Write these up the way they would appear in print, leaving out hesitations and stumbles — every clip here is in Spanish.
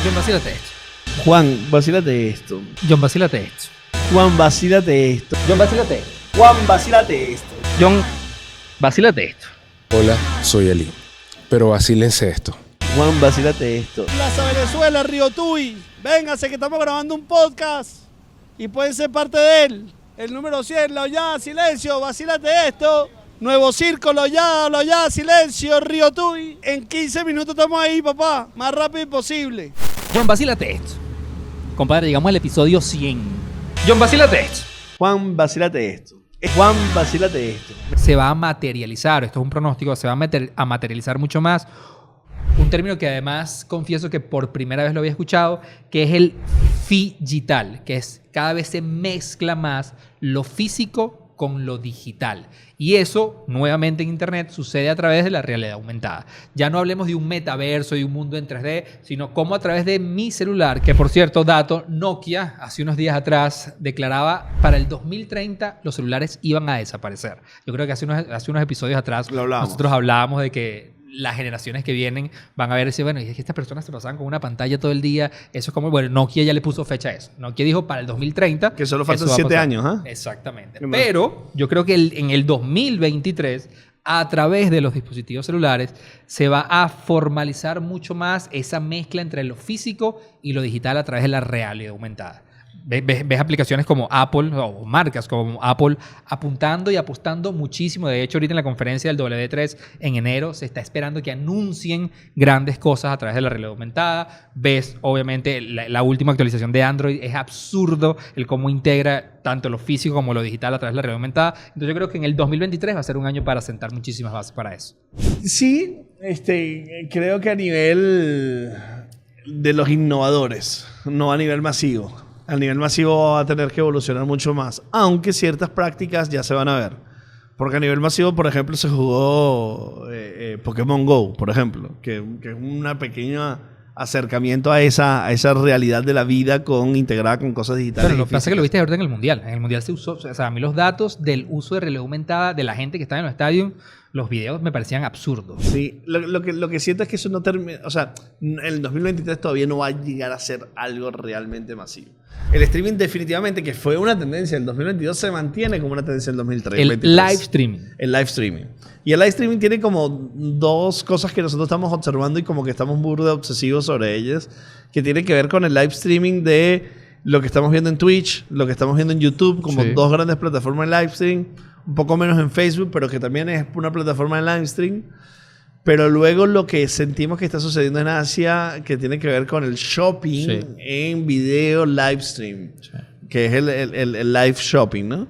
John, vacílate esto. Juan, vacílate esto. John, vacílate esto. Juan, vacílate esto. John, vacílate esto. Juan, vacílate esto. John, vacílate esto. Hola, soy Eli. Pero vacílense esto. Juan, vacílate esto. Plaza Venezuela, Río Tuy. Véngase que estamos grabando un podcast y pueden ser parte de él. El número 100, Lo Ya, silencio, vacílate esto. Nuevo circo, Lo Ya, silencio, Río Tuy. En 15 minutos estamos ahí, papá. Más rápido imposible. John, vacílate esto. Compadre, llegamos al episodio 100. John, vacílate esto. Juan, vacílate esto. Juan, vacílate esto. Se va a materializar, esto es un pronóstico, se va a materializar mucho más. Un término que además confieso que por primera vez lo había escuchado, que es el figital, que es cada vez se mezcla más lo físico con lo digital. Y eso, nuevamente en Internet, sucede a través de la realidad aumentada. Ya no hablemos de un metaverso y un mundo en 3D, sino como a través de mi celular, que por cierto, dato, Nokia, hace unos días atrás, declaraba para el 2030 los celulares iban a desaparecer. Yo creo que hace unos episodios atrás nosotros hablábamos de que las generaciones que vienen van a ver si, bueno, y es que estas personas se pasaban con una pantalla todo el día. Eso es como, bueno, Nokia ya le puso fecha a eso. Nokia dijo para el 2030. Que solo faltan 7 años, ¿ah? Exactamente. Pero yo creo que en el 2023, a través de los dispositivos celulares, se va a formalizar mucho más esa mezcla entre lo físico y lo digital a través de la realidad aumentada. Ves aplicaciones como Apple o marcas como Apple apuntando y apostando muchísimo. De hecho, ahorita en la conferencia del W3 en enero se está esperando que anuncien grandes cosas a través de la realidad aumentada. Ves, obviamente, la última actualización de Android. Es absurdo el cómo integra tanto lo físico como lo digital a través de la realidad aumentada. Entonces yo creo que en el 2023 va a ser un año para sentar muchísimas bases para eso. Sí, creo que a nivel de los innovadores, no a nivel masivo. A nivel masivo va a tener que evolucionar mucho más, aunque ciertas prácticas ya se van a ver. Porque a nivel masivo, por ejemplo, se jugó Pokémon Go, por ejemplo, que es una pequeña acercamiento a esa realidad de la vida integrada con cosas digitales. Pero lo que pasa es que lo viste ahorita en el Mundial. En el Mundial se usó, o sea, a mí los datos del uso de realidad aumentada de la gente que está en los estadios, los videos me parecían absurdos. Sí, lo que siento es que eso no termina, o sea, el 2023 todavía no va a llegar a ser algo realmente masivo. El streaming definitivamente, que fue una tendencia del 2022, se mantiene como una tendencia del 2023. El live streaming. El live streaming. Y el live streaming tiene como dos cosas que nosotros estamos observando y como que estamos burda obsesivos sobre ellas, que tienen que ver con el live streaming de lo que estamos viendo en Twitch, lo que estamos viendo en YouTube, como dos grandes plataformas de live stream, un poco menos en Facebook, pero que también es una plataforma de live stream. Pero luego lo que sentimos que está sucediendo en Asia, que tiene que ver con el shopping en video live stream, que es el live shopping, ¿no?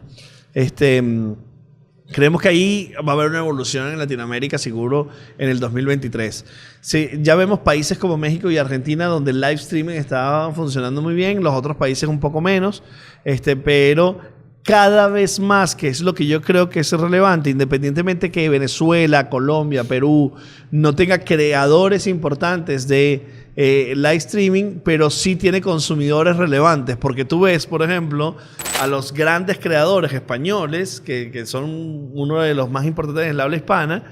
Creemos que ahí va a haber una evolución en Latinoamérica, seguro, en el 2023. Sí, ya vemos países como México y Argentina donde el live streaming está funcionando muy bien, los otros países un poco menos, pero cada vez más, que es lo que yo creo que es relevante, independientemente que Venezuela, Colombia, Perú no tenga creadores importantes de live streaming, pero sí tiene consumidores relevantes, porque tú ves, por ejemplo, a los grandes creadores españoles, que son uno de los más importantes en el habla hispana,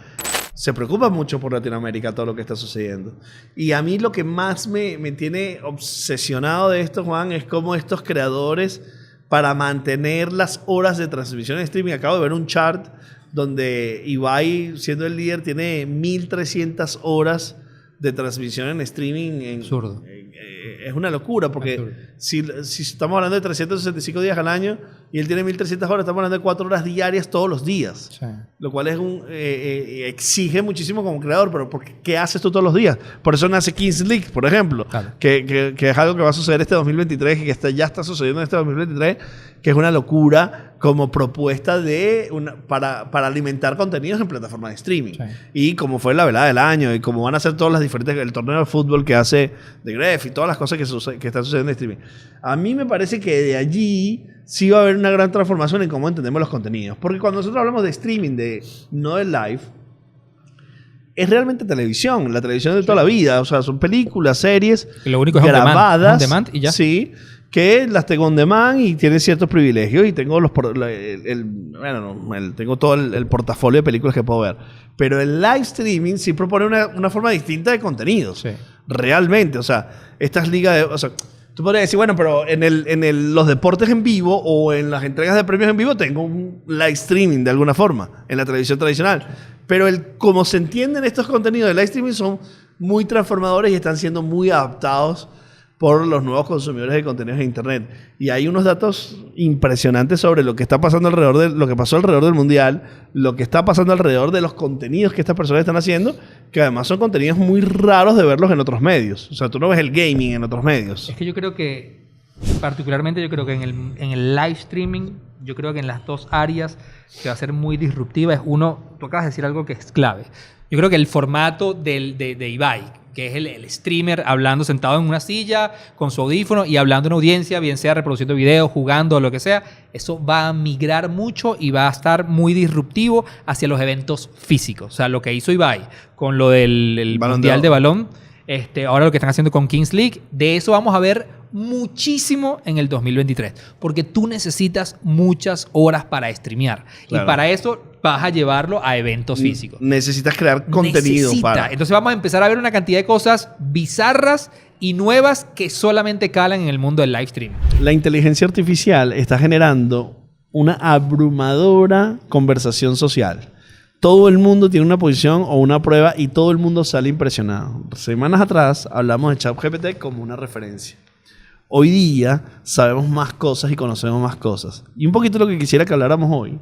se preocupan mucho por Latinoamérica, todo lo que está sucediendo. Y a mí lo que más me tiene obsesionado de esto, Juan, es cómo estos creadores, para mantener las horas de transmisión en streaming, acabo de ver un chart donde Ibai, siendo el líder, tiene 1.300 horas de transmisión en streaming. Absurdo. Es una locura, porque si estamos hablando de 365 días al año y él tiene 1.300 horas, estamos hablando de 4 horas diarias todos los días. Sí. Lo cual es exige muchísimo como creador, pero ¿qué haces tú todos los días? Por eso nace Kings League, por ejemplo, claro. que es algo que va a suceder este 2023 y que ya está sucediendo en este 2023, que es una locura como propuesta para alimentar contenidos en plataformas de streaming. Sí. Y como fue la velada del año y como van a ser todas las diferentes, el torneo de fútbol que hace The Gref y todas las cosas que están sucediendo en streaming. A mí me parece que de allí sí va a haber una gran transformación en cómo entendemos los contenidos. Porque cuando nosotros hablamos de streaming, no de live, es realmente televisión, la televisión de toda la vida. O sea, son películas, series lo único es grabadas. On demand y ya. Sí, que las tengo on demand y tienen ciertos privilegios y tengo tengo todo el portafolio de películas que puedo ver. Pero el live streaming sí propone una forma distinta de contenidos. Sí. Realmente, o sea, estas ligas de... O sea, tú podrías decir, bueno, pero los deportes en vivo o en las entregas de premios en vivo tengo un live streaming de alguna forma, en la televisión tradicional. Pero como se entienden estos contenidos de live streaming son muy transformadores y están siendo muy adaptados por los nuevos consumidores de contenidos de Internet. Y hay unos datos impresionantes sobre lo que está pasando lo que pasó alrededor del Mundial, lo que está pasando alrededor de los contenidos que estas personas están haciendo, que además son contenidos muy raros de verlos en otros medios. O sea, tú no ves el gaming en otros medios. Es que yo creo que, particularmente yo creo que en el live streaming, yo creo que en las dos áreas que va a ser muy disruptiva es uno, tú acabas de decir algo que es clave. Yo creo que el formato de Ibai, que es el streamer hablando sentado en una silla con su audífono y hablando a una audiencia, bien sea reproduciendo videos, jugando o lo que sea, eso va a migrar mucho y va a estar muy disruptivo hacia los eventos físicos. O sea, lo que hizo Ibai con lo del Mundial de Balón, ahora lo que están haciendo con Kings League, de eso vamos a ver muchísimo en el 2023, porque tú necesitas muchas horas para streamear. Claro. Y para eso vas a llevarlo a eventos físicos. Necesitas crear contenido para... Entonces vamos a empezar a ver una cantidad de cosas bizarras y nuevas que solamente calan en el mundo del live stream. La inteligencia artificial está generando una abrumadora conversación social. Todo el mundo tiene una posición o una prueba y todo el mundo sale impresionado. Semanas atrás hablamos de ChatGPT como una referencia. Hoy día sabemos más cosas y conocemos más cosas. Y un poquito lo que quisiera que habláramos hoy,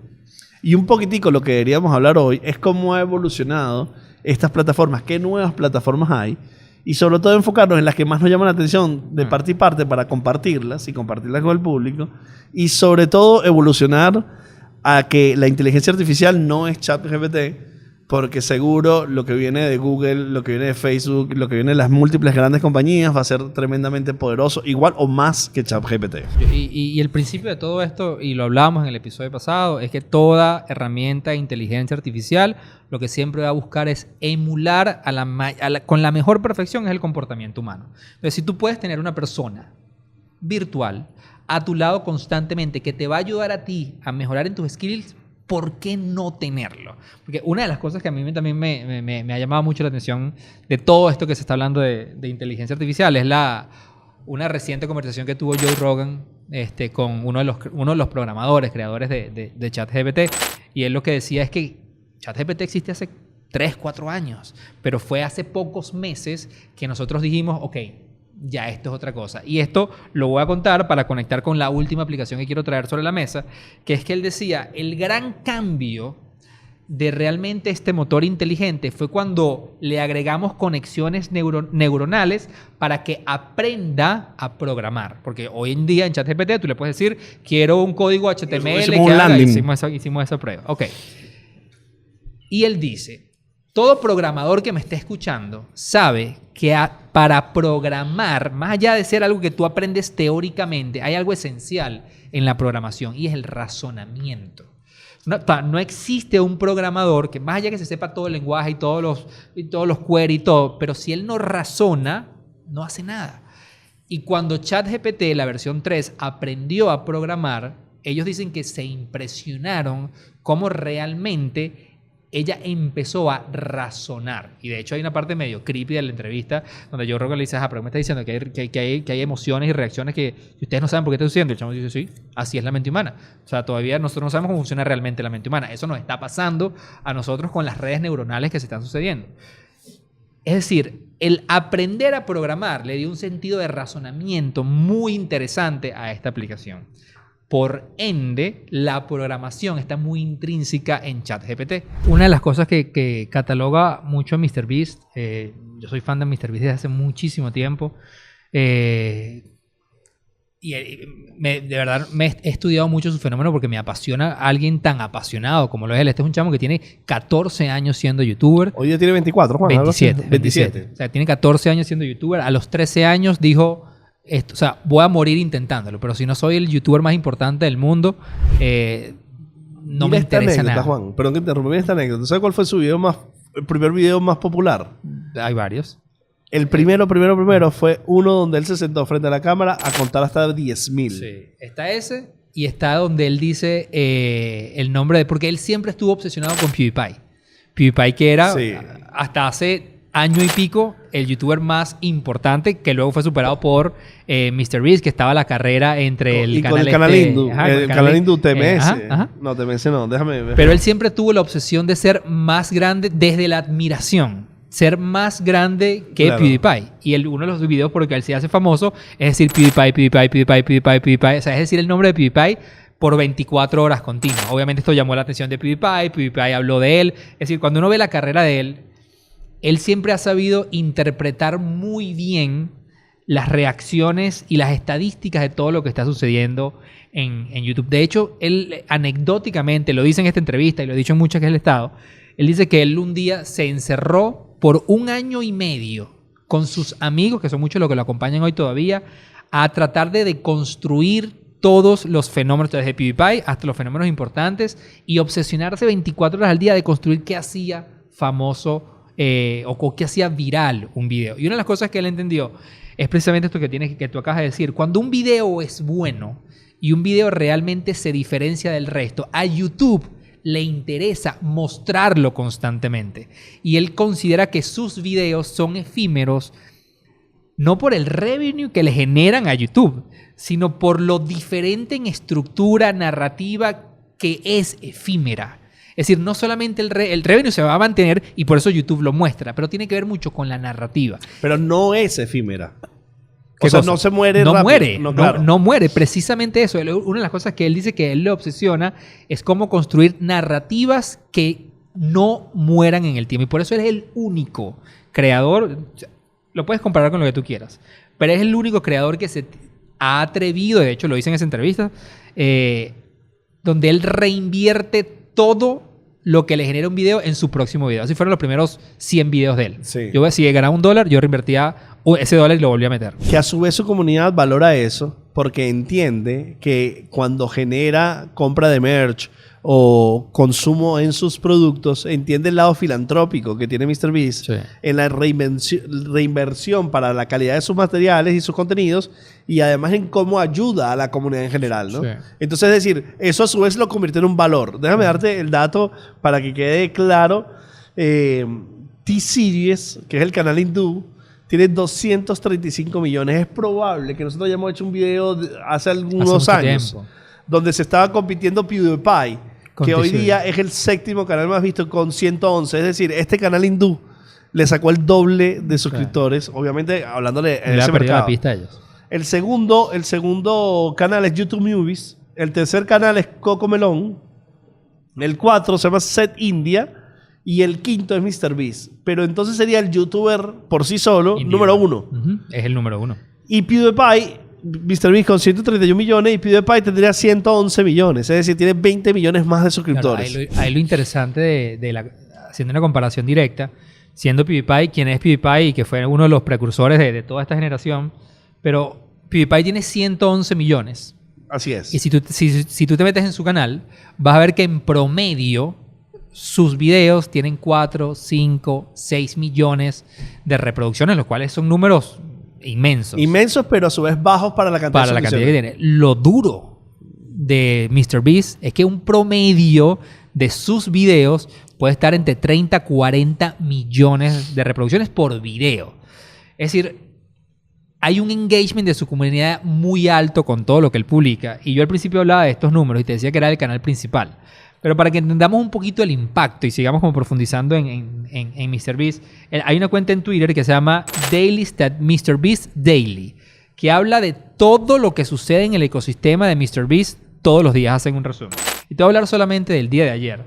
y un poquitico lo que deberíamos hablar hoy, es cómo ha evolucionado estas plataformas, qué nuevas plataformas hay, y sobre todo enfocarnos en las que más nos llaman la atención de parte y parte para compartirlas y compartirlas con el público, y sobre todo evolucionar a que la inteligencia artificial no es ChatGPT, porque seguro lo que viene de Google, lo que viene de Facebook, lo que viene de las múltiples grandes compañías va a ser tremendamente poderoso, igual o más que ChatGPT. Y el principio de todo esto, y lo hablábamos en el episodio pasado, es que toda herramienta de inteligencia artificial lo que siempre va a buscar es emular con la mejor perfección es el comportamiento humano. Entonces, si tú puedes tener una persona virtual a tu lado constantemente que te va a ayudar a ti a mejorar en tus skills, ¿por qué no tenerlo? Porque una de las cosas que a mí también me ha llamado mucho la atención de todo esto que se está hablando de inteligencia artificial es una reciente conversación que tuvo Joe Rogan con uno de los programadores, creadores de ChatGPT. Y él lo que decía es que ChatGPT existe hace 3, 4 años, pero fue hace pocos meses que nosotros dijimos, ok, ya esto es otra cosa. Y esto lo voy a contar para conectar con la última aplicación que quiero traer sobre la mesa, que es que él decía, el gran cambio de realmente este motor inteligente fue cuando le agregamos conexiones neuronales para que aprenda a programar. Porque hoy en día en ChatGPT tú le puedes decir, quiero un código HTML que haga. Hicimos esa prueba. Ok. Y él dice, todo programador que me esté escuchando sabe que para programar, más allá de ser algo que tú aprendes teóricamente, hay algo esencial en la programación y es el razonamiento. No existe un programador que, más allá que se sepa todo el lenguaje y todos los query y todo, pero si él no razona, no hace nada. Y cuando ChatGPT, la versión 3, aprendió a programar, ellos dicen que se impresionaron cómo realmente ella empezó a razonar. Y de hecho hay una parte medio creepy de la entrevista donde Joe Rogan le dice, pero me está diciendo que hay emociones y reacciones que ustedes no saben por qué está sucediendo. El chamo dice, sí, así es la mente humana. O sea, todavía nosotros no sabemos cómo funciona realmente la mente humana. Eso nos está pasando a nosotros con las redes neuronales que se están sucediendo. Es decir, el aprender a programar le dio un sentido de razonamiento muy interesante a esta aplicación. Por ende, la programación está muy intrínseca en ChatGPT. Una de las cosas que cataloga mucho MrBeast, yo soy fan de MrBeast desde hace muchísimo tiempo, de verdad he estudiado mucho su fenómeno porque me apasiona alguien tan apasionado como lo es él. Este es un chamo que tiene 14 años siendo youtuber. Hoy ya tiene 24, Juan. 27. O sea, tiene 14 años siendo youtuber. A los 13 años dijo... o sea, voy a morir intentándolo, pero si no soy el youtuber más importante del mundo, no me interesa nada. Juan, perdón que te interrumpa, mira esta anécdota. ¿Sabes cuál fue el primer video más popular? Hay varios. El primero fue uno donde él se sentó frente a la cámara a contar hasta 10,000. Sí. Está ese y está donde él dice el nombre porque él siempre estuvo obsesionado con PewDiePie. PewDiePie que era hasta hace año y pico el youtuber más importante, que luego fue superado por MrBeast, que estaba la carrera entre el y canal con el canal hindú. Ajá, con El canal hindú TMS. ajá. No, TMS no, déjame ver. Pero él siempre tuvo la obsesión de ser más grande desde la admiración. Ser más grande que Claro. PewDiePie. Y uno de los videos por el que él se hace famoso es decir PewDiePie. O sea, es decir el nombre de PewDiePie por 24 horas continuas. Obviamente esto llamó la atención de PewDiePie habló de él. Es decir, cuando uno ve la carrera de él siempre ha sabido interpretar muy bien las reacciones y las estadísticas de todo lo que está sucediendo en YouTube. De hecho, él anecdóticamente, lo dice en esta entrevista y lo ha dicho en muchas que él ha estado, él dice que él un día se encerró por 1 año y medio con sus amigos, que son muchos los que lo acompañan hoy todavía, a tratar de deconstruir todos los fenómenos, desde PewDiePie hasta los fenómenos importantes, y obsesionarse 24 horas al día de construir qué hacía famoso o qué hacía viral un video. Y una de las cosas que él entendió es precisamente esto que tú acabas de decir. Cuando un video es bueno y un video realmente se diferencia del resto, a YouTube le interesa mostrarlo constantemente. Y él considera que sus videos son efímeros no por el revenue que le generan a YouTube, sino por lo diferente en estructura narrativa que es efímera. Es decir, no solamente el revenue se va a mantener y por eso YouTube lo muestra, pero tiene que ver mucho con la narrativa. Pero no es efímera. ¿Qué O sea, cosa? no se muere No rápido. muere, Claro. no muere. Precisamente eso. Una de las cosas que él dice que él le obsesiona es cómo construir narrativas que no mueran en el tiempo. Y por eso él es el único creador. Lo puedes comparar con lo que tú quieras, pero es el único creador que se ha atrevido, de hecho lo dice en esa entrevista, donde él reinvierte todo lo que le genera un video en su próximo video. Así fueron los primeros 100 videos de él. Sí. Yo, si ganaba $1, yo reinvertía ese dólar y lo volvía a meter. Que a su vez su comunidad valora eso porque entiende que cuando genera compra de merch o consumo en sus productos, entiende el lado filantrópico que tiene MrBeast Sí. en la reinversión para la calidad de sus materiales y sus contenidos, y además en cómo ayuda a la comunidad en general, ¿no? Sí. Entonces, es decir, eso a su vez lo convierte en un valor. Déjame darte el dato para que quede claro. T-Series, que es el canal hindú, tiene 235 millones. Es probable que nosotros hayamos hecho un video hace algunos mucho años tiempo. donde se estaba compitiendo PewDiePie, Con que hoy T-Series. día es el 7º canal más visto con 111. Es decir, este canal hindú le sacó el doble de suscriptores, obviamente hablándole en Le ha ese perdido la mercado. pista a ellos. El segundo canal es YouTube Movies. El tercer canal es Cocomelon. El 4 se llama Set India. Y el 5º es MrBeast. Pero entonces sería el youtuber por sí solo, número 1. Ujú, es el número 1. Y PewDiePie, MrBeast con 131 millones y PewDiePie tendría 111 millones. Es decir, tiene 20 millones más de suscriptores. Claro, ahí lo interesante haciendo una comparación directa, siendo PewDiePie quien es PewDiePie y que fue uno de los precursores de toda esta generación, pero PewDiePie tiene 111 millones. Así es. Y si tú te metes en su canal, vas a ver que en promedio sus videos tienen 4, 5, 6 millones de reproducciones, los cuales son números inmensos. Inmensos, pero a su vez bajos para la cantidad Para de la cantidad que suscripciones. tiene. Lo duro de MrBeast es que un promedio de sus videos puede estar entre 30 a 40 millones de reproducciones por video. Es decir, hay un engagement de su comunidad muy alto con todo lo que él publica. Y yo al principio hablaba de estos números y te decía que era el canal principal. Pero para que entendamos un poquito el impacto y sigamos como profundizando en MrBeast, hay una cuenta en Twitter que se llama MrBeast Daily, que habla de todo lo que sucede en el ecosistema de MrBeast todos los días, hacen un resumen. Y te voy a hablar solamente del día de ayer.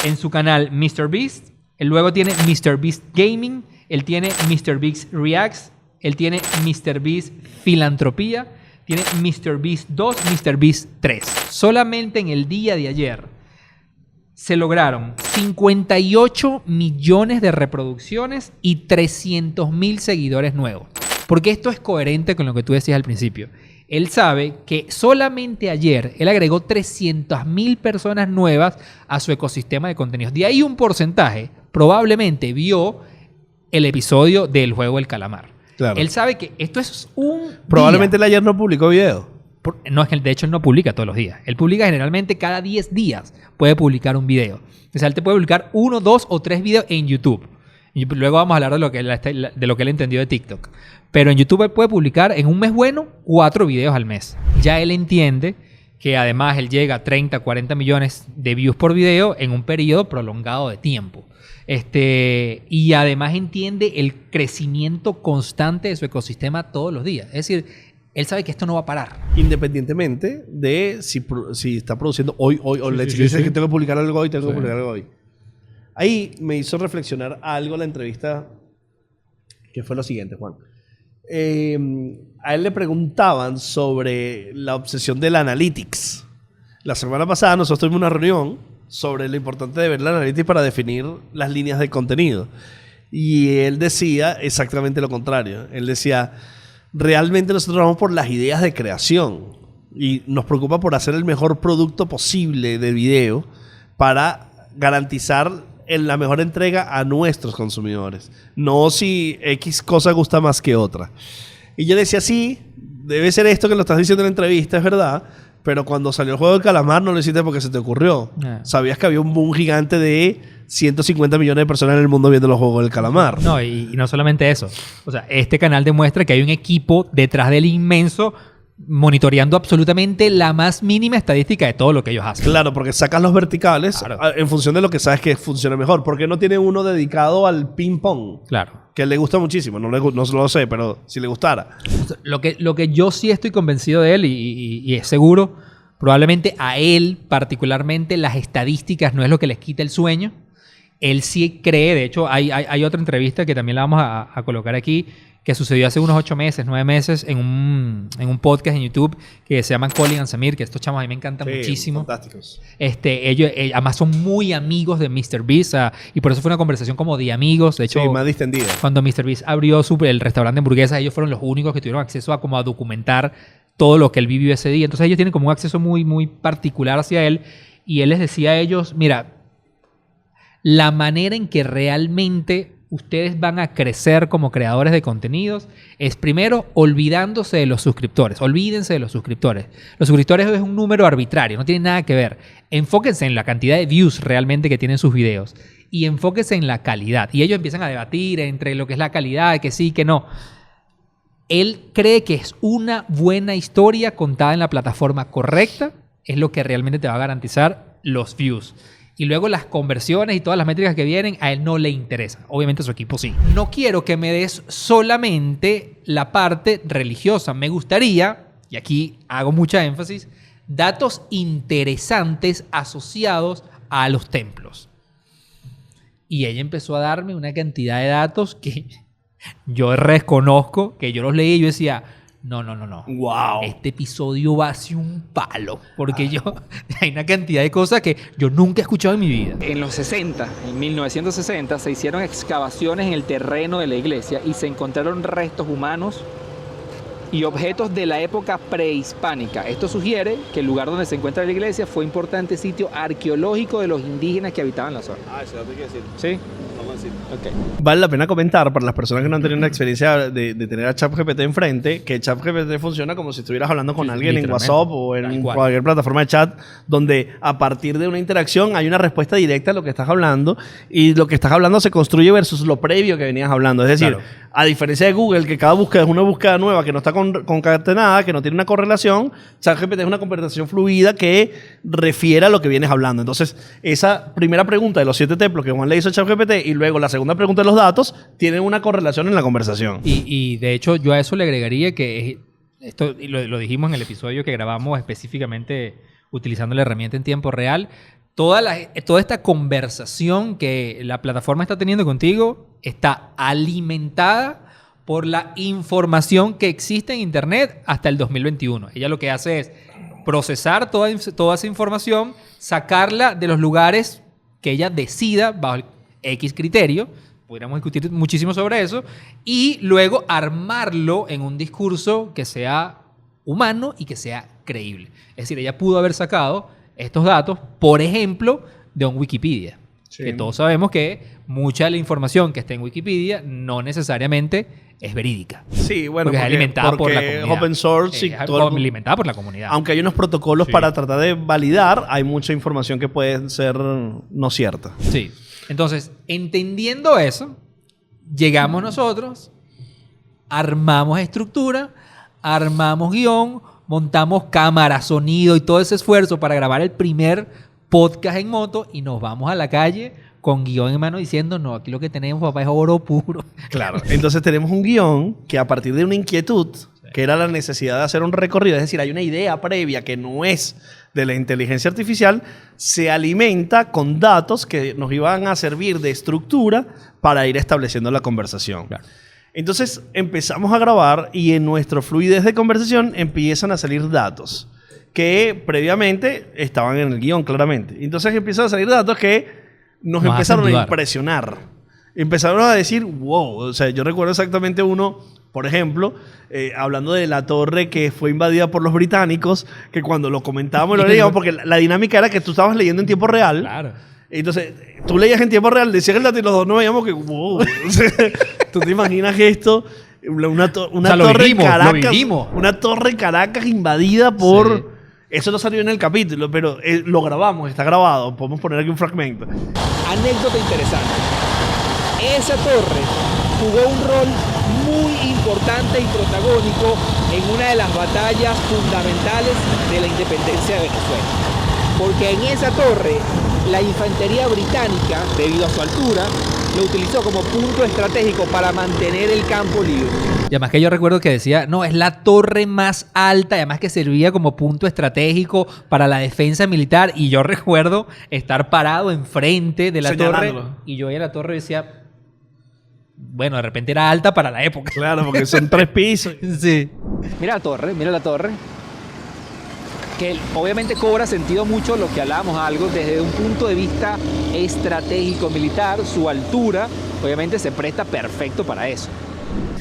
En su canal MrBeast, él luego tiene MrBeast Gaming, él tiene MrBeast Reacts, él tiene MrBeast Filantropía, tiene MrBeast 2, MrBeast 3. Solamente en el día de ayer se lograron 58 millones de reproducciones y 300,000 seguidores nuevos. Porque esto es coherente con lo que tú decías al principio. Él sabe que solamente ayer él agregó 300,000 personas nuevas a su ecosistema de contenidos. De ahí un porcentaje probablemente vio el episodio del juego del calamar. Claro. Él sabe que esto es un Probablemente día. él ayer no publicó video. No, es que de hecho él no publica todos los días. Él publica generalmente cada 10 días. Puede publicar un video. O sea, él te puede publicar 1, 2 o 3 videos en YouTube. Y luego vamos a hablar de lo que él entendió de TikTok. Pero en YouTube él puede publicar en un mes bueno 4 videos al mes. Ya él entiende que además él llega a 30, 40 millones de views por video en un periodo prolongado de tiempo. Y además entiende el crecimiento constante de su ecosistema todos los días. Es decir, él sabe que esto no va a parar. Independientemente de si está produciendo hoy le dice que tengo que publicar algo hoy, tengo que publicar algo hoy. Ahí me hizo reflexionar algo la entrevista, que fue lo siguiente, Juan. A él le preguntaban sobre la obsesión del analytics. La semana pasada nosotros tuvimos una reunión sobre lo importante de ver la analytics para definir las líneas de contenido. Y él decía exactamente lo contrario. Él decía, realmente nosotros vamos por las ideas de creación y nos preocupa por hacer el mejor producto posible de video para garantizar la mejor entrega a nuestros consumidores. No si X cosa gusta más que otra. Y yo decía, sí, debe ser esto que lo estás diciendo en la entrevista, es verdad, pero cuando salió el juego del calamar no lo hiciste porque se te ocurrió. Sabías que había un boom gigante de 150 millones de personas en el mundo viendo los juegos del calamar. No, y no solamente eso. O sea, este canal demuestra que hay un equipo detrás del inmenso monitoreando absolutamente la más mínima estadística de todo lo que ellos hacen. Claro, porque sacas los verticales en función de lo que sabes que funciona mejor. ¿Por qué no tiene uno dedicado al ping pong? Claro. Que le gusta muchísimo. No lo sé, pero si le gustara. Lo que yo sí estoy convencido de él y es seguro, probablemente a él particularmente las estadísticas no es lo que les quita el sueño. Él sí cree, de hecho hay otra entrevista que también la vamos a colocar aquí, que sucedió hace unos 8 meses, 9 meses, en un podcast en YouTube que se llaman Colin and Samir, que estos chamos a mí me encantan muchísimo. Fantásticos. Ellos además son muy amigos de MrBeast, y por eso fue una conversación como de amigos. De hecho, sí, más distendida. Cuando MrBeast abrió el restaurante de hamburguesas, ellos fueron los únicos que tuvieron acceso a documentar todo lo que él vivió ese día. Entonces ellos tienen como un acceso muy, muy particular hacia él. Y él les decía a ellos, mira, la manera en que realmente ustedes van a crecer como creadores de contenidos es primero olvidándose de los suscriptores. Olvídense de los suscriptores. Los suscriptores es un número arbitrario, no tiene nada que ver. Enfóquense en la cantidad de views realmente que tienen sus videos y enfóquense en la calidad. Y ellos empiezan a debatir entre lo que es la calidad, que sí, que no. Él cree que es una buena historia contada en la plataforma correcta, es lo que realmente te va a garantizar los views. Y luego las conversiones y todas las métricas que vienen, a él no le interesan. Obviamente a su equipo sí. No quiero que me des solamente la parte religiosa. Me gustaría, y aquí hago mucha énfasis, datos interesantes asociados a los templos. Y ella empezó a darme una cantidad de datos que yo reconozco, que yo los leí y yo decía, no. Wow. Este episodio va a ser un palo. Porque hay una cantidad de cosas que yo nunca he escuchado en mi vida. En los 60, en 1960, se hicieron excavaciones en el terreno de la iglesia y se encontraron restos humanos y objetos de la época prehispánica. Esto sugiere que el lugar donde se encuentra la iglesia fue un importante sitio arqueológico de los indígenas que habitaban la zona. Eso lo tengo que decir. ¿Sí? Vamos a decir. Ok. Vale la pena comentar para las personas que no han tenido una experiencia de tener a ChatGPT enfrente, que ChatGPT funciona como si estuvieras hablando con alguien en WhatsApp o en cualquier plataforma de chat, donde a partir de una interacción hay una respuesta directa a lo que estás hablando y lo que estás hablando se construye versus lo previo que venías hablando. Es decir, a diferencia de Google, que cada búsqueda es una búsqueda nueva que no está concatenada, que no tiene una correlación, ChatGPT es una conversación fluida que refiere a lo que vienes hablando. Entonces, esa primera pregunta de los 7 templos que Juan le hizo a ChatGPT y luego la segunda pregunta de los datos tienen una correlación en la conversación. Y de hecho, yo a eso le agregaría que esto lo dijimos en el episodio que grabamos específicamente utilizando la herramienta en tiempo real. Toda esta conversación que la plataforma está teniendo contigo está alimentada por la información que existe en Internet hasta el 2021. Ella lo que hace es procesar toda esa información, sacarla de los lugares que ella decida bajo el X criterio, podríamos discutir muchísimo sobre eso, y luego armarlo en un discurso que sea humano y que sea creíble. Es decir, ella pudo haber sacado estos datos, por ejemplo, de un Wikipedia. Sí. Que todos sabemos que mucha de la información que está en Wikipedia no necesariamente es verídica. Sí, bueno, porque es alimentada por la comunidad. Open source. Es alimentada por la comunidad. Aunque hay unos protocolos para tratar de validar, hay mucha información que puede ser no cierta. Sí. Entonces, entendiendo eso, Llegamos nosotros, armamos estructura, armamos guión, montamos cámara, sonido y todo ese esfuerzo para grabar el primer podcast en moto y nos vamos a la calle con guión en mano diciendo, no, aquí lo que tenemos, papá, es oro puro. Claro. Entonces tenemos un guión que a partir de una inquietud, que era la necesidad de hacer un recorrido, es decir, hay una idea previa que no es de la inteligencia artificial, se alimenta con datos que nos iban a servir de estructura para ir estableciendo la conversación. Claro. Entonces empezamos a grabar y en nuestro fluidez de conversación empiezan a salir datos que previamente estaban en el guión, claramente. Entonces empiezan a salir datos que nos empezaron a impresionar. Empezaron a decir, wow. O sea, yo recuerdo exactamente uno, por ejemplo, hablando de la torre que fue invadida por los británicos, que cuando lo comentábamos y lo leíamos, porque la dinámica era que tú estabas leyendo en tiempo real. Claro. Entonces, tú leías en tiempo real, decías el dato y los dos nos veíamos que, wow. O sea, ¿tú te imaginas esto? Una torre en Caracas. Una torre en Caracas invadida por... Sí. Eso no salió en el capítulo, pero lo grabamos, está grabado. Podemos poner aquí un fragmento. Anécdota interesante. Esa torre jugó un rol muy importante y protagónico en una de las batallas fundamentales de la independencia de Venezuela. Porque en esa torre, la infantería británica, debido a su altura, lo utilizó como punto estratégico para mantener el campo libre. Y además que yo recuerdo que decía, no, es la torre más alta, y además que servía como punto estratégico para la defensa militar. Y yo recuerdo estar parado enfrente de la torre. Y yo en la torre decía, bueno, de repente era alta para la época. Claro, porque son 3 pisos. Sí. Mira la torre. Que obviamente cobra sentido mucho lo que hablábamos algo desde un punto de vista estratégico militar, su altura obviamente se presta perfecto para eso.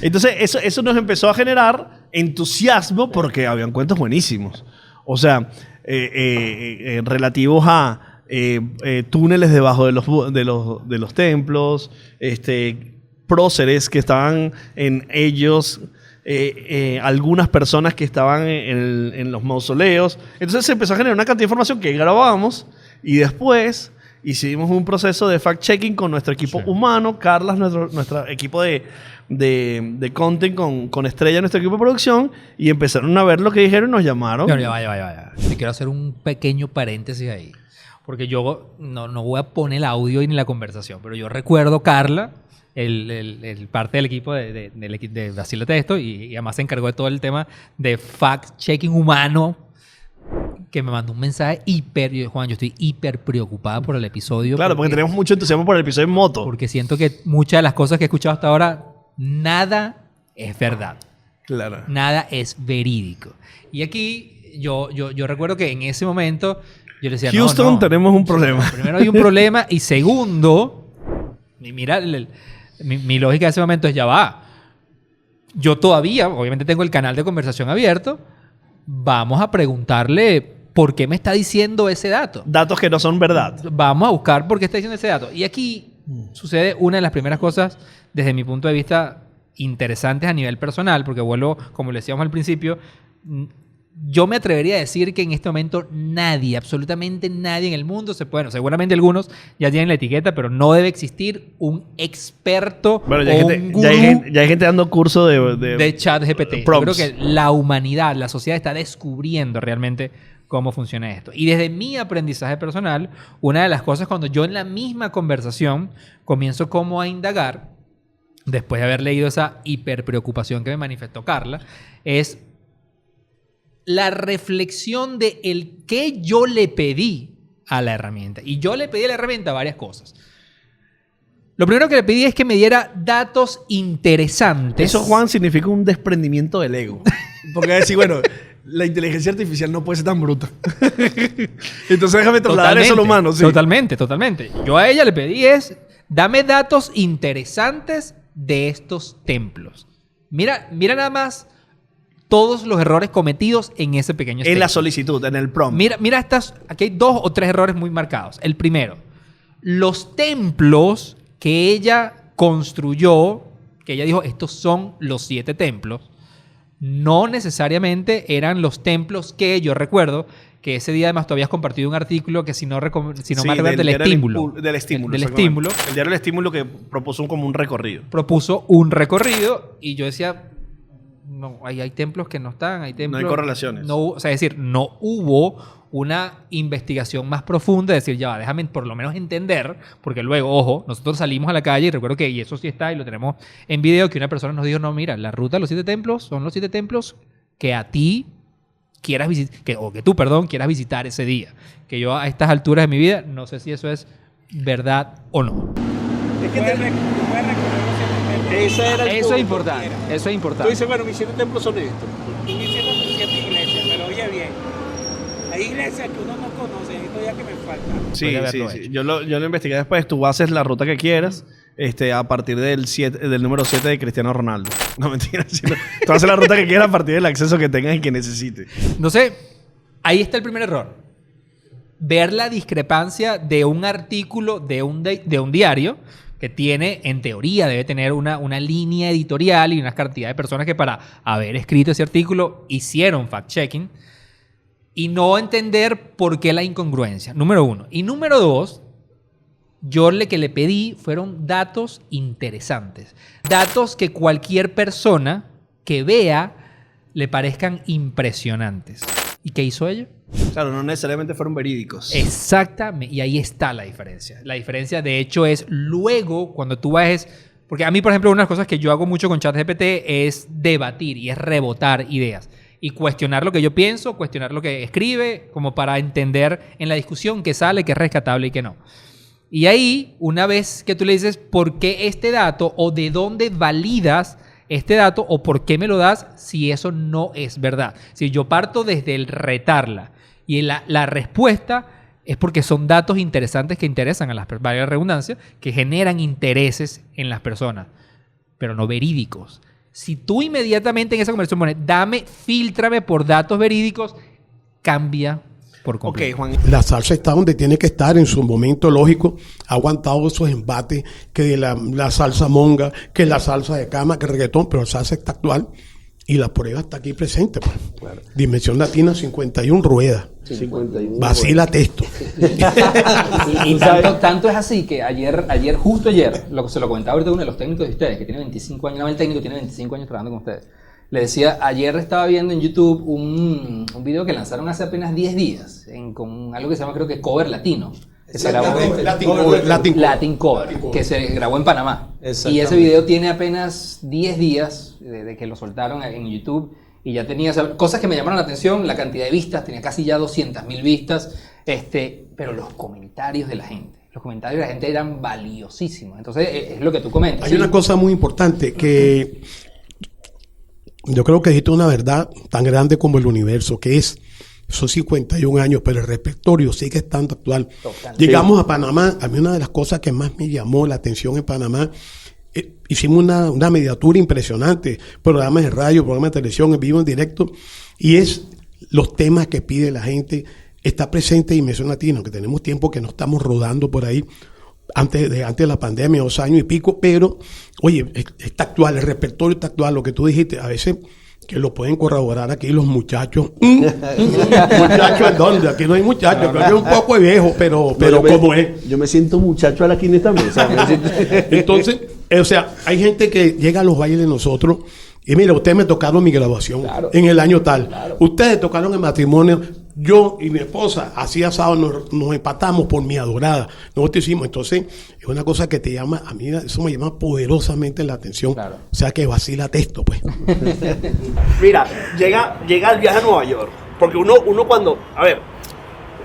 Entonces eso nos empezó a generar entusiasmo porque habían cuentos buenísimos. O sea, relativos a túneles debajo de los templos, próceres que estaban en ellos, algunas personas que estaban en los mausoleos. Entonces se empezó a generar una cantidad de información que grabamos y después hicimos un proceso de fact-checking con nuestro equipo humano, Carlas, nuestro equipo de content con Estrella, nuestro equipo de producción, y empezaron a ver lo que dijeron y nos llamaron. No, ya va. Yo quiero hacer un pequeño paréntesis ahí, porque yo no voy a poner el audio ni la conversación, pero yo recuerdo Carla, el parte del equipo de Vacílate Esto, y además se encargó de todo el tema de fact-checking humano, que me mandó un mensaje Juan, yo estoy hiper preocupada por el episodio. Claro, porque tenemos mucho entusiasmo por el episodio en moto. Porque siento que muchas de las cosas que he escuchado hasta ahora, nada es verdad. Claro. Nada es verídico. Y aquí yo recuerdo que en ese momento yo le decía, Houston, tenemos un problema. Primero hay un problema y segundo, mira, mi lógica de ese momento es, ya va. Yo todavía, obviamente tengo el canal de conversación abierto, vamos a preguntarle por qué me está diciendo ese dato. Datos que no son verdad. Vamos a buscar por qué está diciendo ese dato. Y aquí sucede una de las primeras cosas, desde mi punto de vista, interesantes a nivel personal, porque vuelvo, como le decíamos al principio, yo me atrevería a decir que en este momento nadie, absolutamente nadie en el mundo seguramente algunos ya tienen la etiqueta, pero no debe existir un experto bueno, o un gurú ya hay gente dando curso de ChatGPT. Yo creo que la humanidad, la sociedad está descubriendo realmente cómo funciona esto. Y desde mi aprendizaje personal, una de las cosas cuando yo en la misma conversación comienzo como a indagar, después de haber leído esa hiperpreocupación que me manifestó Carla, es la reflexión de el qué yo le pedí a la herramienta. Y yo le pedí a la herramienta varias cosas. Lo primero que le pedí es que me diera datos interesantes. Eso, Juan, significa un desprendimiento del ego. Porque decir, bueno, la inteligencia artificial no puede ser tan bruta. Entonces déjame trasladar eso a lo humano. Sí. Totalmente. Yo a ella le pedí dame datos interesantes de estos templos. Mira nada más todos los errores cometidos en ese pequeño en la solicitud, en el prompt. Mira aquí hay 2 o 3 errores muy marcados. El primero, los templos que ella construyó, que ella dijo, estos son los 7 templos, no necesariamente eran los templos que yo recuerdo que ese día además tú habías compartido un artículo que si no mal recuerdo, del diario estímulo. Del estímulo. Del exactamente. estímulo. El diario El Estímulo que propuso como un recorrido. Propuso un recorrido y yo decía, no, hay templos que no están, hay templos... No hay correlaciones. No, o sea, es decir, no hubo una investigación más profunda de decir, ya va, déjame por lo menos entender, porque luego, ojo, nosotros salimos a la calle y recuerdo que, y eso sí está y lo tenemos en video, que una persona nos dijo, no, mira, la ruta de los 7 templos son los 7 templos que a ti quieras visitar, que tú, quieras visitar ese día. Que yo a estas alturas de mi vida no sé si eso es verdad o no. Es que ese era el Eso punto. es importante. Eso es Tú importante. dices, bueno, mis 7 templos son estos. Hicieron 7 iglesias, pero oye bien, hay iglesias que uno no conoce, y todavía que me falta. Sí, Podría sí, haberlo sí. hecho. Yo lo investigué después. Tú haces la ruta que quieras a partir del número 7 de Cristiano Ronaldo. No, mentira. Tú haces la ruta que quieras a partir del acceso que tengas y que necesites. No sé, ahí está el primer error. Ver la discrepancia de un artículo de un diario que tiene, en teoría, debe tener una línea editorial y una cantidad de personas que para haber escrito ese artículo hicieron fact-checking y no entender por qué la incongruencia. Número 1. Y número 2, yo que le pedí fueron datos interesantes. Datos que cualquier persona que vea le parezcan impresionantes. ¿Y qué hizo ella? Claro, no necesariamente fueron verídicos. Exactamente. Y ahí está la diferencia. La diferencia, de hecho, es luego cuando tú vas... Porque a mí, por ejemplo, una de las cosas que yo hago mucho con ChatGPT es debatir y es rebotar ideas. Y cuestionar lo que yo pienso, cuestionar lo que escribe, como para entender en la discusión qué sale, qué es rescatable y qué no. Y ahí, una vez que tú le dices por qué este dato o de dónde validas este dato o por qué me lo das si eso no es verdad. Si yo parto desde el retarla y la respuesta es porque son datos interesantes que interesan a las personas, valga la redundancia, que generan intereses en las personas, pero no verídicos. Si tú inmediatamente en esa conversación pones, fíltrame por datos verídicos, cambia por completo. Ok, Juan. La salsa está donde tiene que estar en su momento lógico. Ha aguantado esos embates que de la salsa monga, que la salsa de cama, que el reggaetón, pero la salsa está actual y la prueba está aquí presente. Pues. Claro. Dimensión Latina 51 ruedas. 51. Vacílate esto. Y tanto es así que justo ayer, se lo comentaba ahorita uno de los técnicos de ustedes, que tiene 25 años, no, el técnico tiene 25 años trabajando con ustedes. Le decía, ayer estaba viendo en YouTube un video que lanzaron hace apenas 10 días, con algo que se llama, creo que Cover Latino. Que se grabó, Latin Cover, que se grabó en Panamá. Y ese video tiene apenas 10 días de que lo soltaron en YouTube. Y ya tenía cosas que me llamaron la atención, la cantidad de vistas, tenía casi ya 200.000 vistas, pero los comentarios de la gente. Los comentarios de la gente eran valiosísimos. Entonces, es lo que tú comentas. Hay una cosa muy importante que yo creo que dijiste una verdad tan grande como el universo, que es, son 51 años, pero el repertorio sigue estando actual. Totalmente. Llegamos a Panamá, a mí una de las cosas que más me llamó la atención en Panamá, hicimos una mediatura impresionante, programas de radio, programas de televisión, en vivo, en directo, y es los temas que pide la gente. Está presente Dimensión Latina, que tenemos tiempo que no estamos rodando por ahí, antes de la pandemia, 2 años y pico, pero, oye, está actual, el repertorio está actual, lo que tú dijiste, a veces que lo pueden corroborar aquí los muchachos. ¿Muchachos en dónde? Aquí no hay muchachos, creo que es un poco viejo, pero ¿cómo es? Yo me siento muchacho a la quina también. Entonces, o sea, hay gente que llega a los bailes de nosotros y mira, ustedes me tocaron mi graduación en el año tal. Claro. Ustedes tocaron el matrimonio. Yo y mi esposa, así asado, nos empatamos por mi adorada. Nosotros hicimos. Entonces, es una cosa que te llama, a mí eso me llama poderosamente la atención. Claro. O sea, que vacílate esto, pues. Mira, llega el viaje a Nueva York. Porque uno cuando, a ver,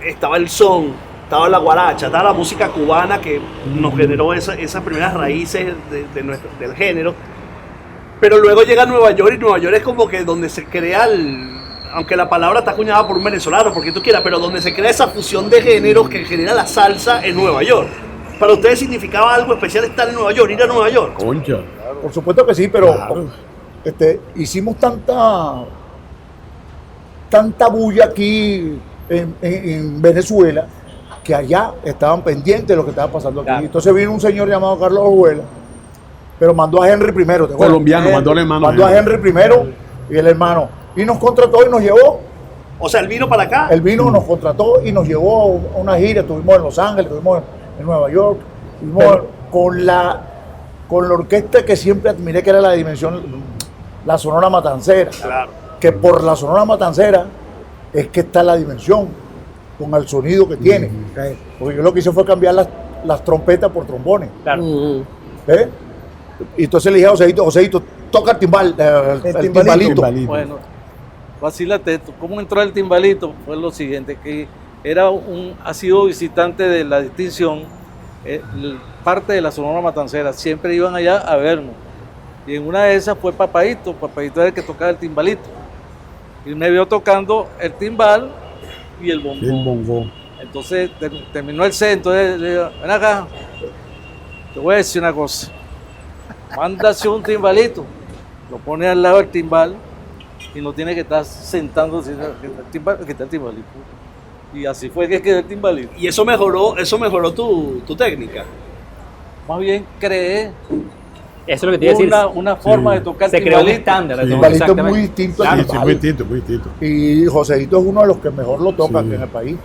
estaba el son, estaba la guaracha, estaba la música cubana que nos generó esas primeras raíces del género. Pero luego llega a Nueva York y Nueva York es como que donde se crea aunque la palabra está acuñada por un venezolano, porque tú quieras, pero donde se crea esa fusión de géneros que genera la salsa en Nueva York. ¿Para ustedes significaba algo especial estar en Nueva York, ir a Nueva York? Concha. Por supuesto que sí, pero hicimos tanta bulla aquí en Venezuela que allá estaban pendientes de lo que estaba pasando aquí. Claro. Entonces vino un señor llamado Carlos Ojuela, pero mandó a Henry primero. Colombiano, mandó al hermano. Mandó a Henry primero y el hermano. Y nos contrató y nos llevó. O sea, él vino para acá. Él vino, nos contrató y nos llevó a una gira. Estuvimos en Los Ángeles, estuvimos en Nueva York. Estuvimos con la orquesta que siempre admiré, que era la Dimensión, la Sonora Matancera. Claro. Que por la Sonora Matancera es que está la Dimensión, con el sonido que tiene. Porque yo lo que hice fue cambiar las trompetas por trombones. Claro. Y entonces le dije a Joséito, toca el timbal, el timbalito. Bueno, vacílate esto. ¿Cómo entró el timbalito? Fue lo siguiente, que ha sido visitante de la distinción, parte de la Sonora Matancera. Siempre iban allá a vernos. Y en una de esas fue Papaito era el que tocaba el timbalito. Y me vio tocando el timbal y el bongo. Entonces terminó el set, entonces le digo, ven acá, te voy a decir una cosa. Mándase un timbalito, lo pone al lado del timbal y no tiene que estar sentando que está el timbalito. Y así fue que quedó el timbalito. Y eso mejoró tu técnica. Más bien creé Eso es lo que te iba a decir. una forma de tocar Se creó un estándar. El timbalito es muy distinto al timbal. muy distinto. Y Joséito es uno de los que mejor lo toca aquí en el país.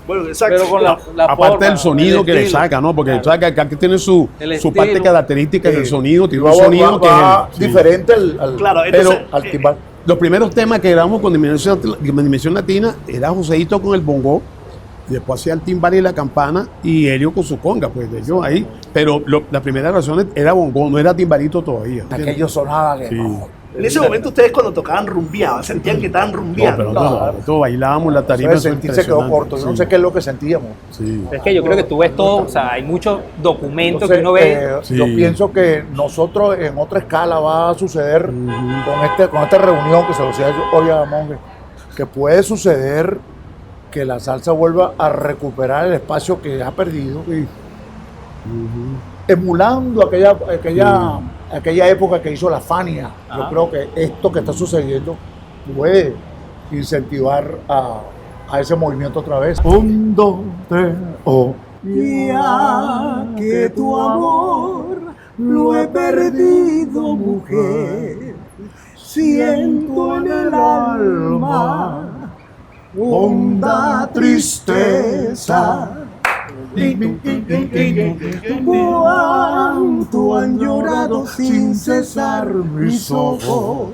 Bueno, exacto. Pero con la Aparte forma, del sonido el que le estilo. saca, ¿no? Porque Claro. sabe que aquí tiene su El parte estilo. característica del sonido, tiene un Va sonido que es diferente al Claro, entonces, al timbal. Los primeros temas que grabamos con Dimensión Latina era Joséito con el bongo, y después hacía el timbal y la campana, y Helio con su conga, pues de ellos ahí. Pero la primera grabación era bongo, no era timbalito todavía. Aquello sonaba que Sí. En ese momento ustedes cuando tocaban rumbeaban, sentían que estaban No, rumbeando. pero nosotros bailábamos la tarima. el sentir se quedó corto. Yo no sé qué es lo que sentíamos. Sí. Es que yo creo que tú ves todo, o sea, hay muchos documentos Entonces, que uno ve. Sí. Yo pienso que nosotros en otra escala va a suceder con esta reunión que se lo decía hoy a Monge, que puede suceder que la salsa vuelva a recuperar el espacio que ha perdido, emulando aquella época que hizo la Fania. Yo creo que esto que está sucediendo puede incentivar a ese movimiento otra vez. 1, 2, 3, Ya que tu amor lo he perdido, mujer, siento en el alma honda tristeza. Cuánto han llorado sin cesar mis ojos,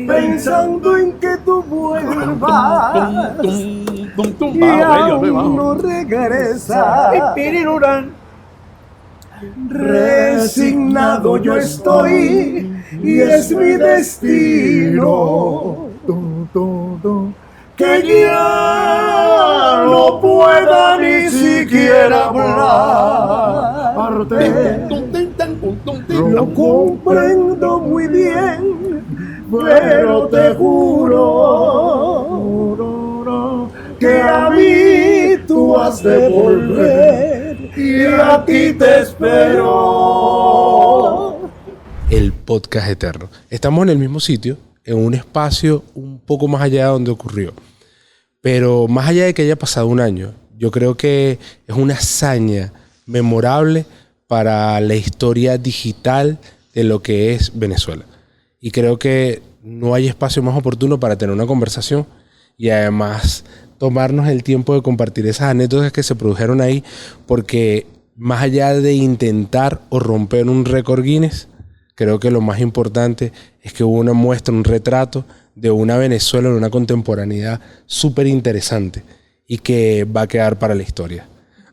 pensando en que tú vuelvas y aún no regresas. Resignado yo estoy y es mi destino que ya no pueda ni siquiera hablarte. Lo comprendo muy bien, pero te juro que a mí tú has de volver y a ti te espero. El podcast eterno. Estamos en el mismo sitio, en un espacio un poco más allá de donde ocurrió. Pero más allá de que haya pasado un año, yo creo que es una hazaña memorable para la historia digital de lo que es Venezuela. Y creo que no hay espacio más oportuno para tener una conversación y además tomarnos el tiempo de compartir esas anécdotas que se produjeron ahí, porque más allá de intentar o romper un récord Guinness, creo que lo más importante es que hubo una muestra, un retrato de una Venezuela en una contemporaneidad súper interesante y que va a quedar para la historia.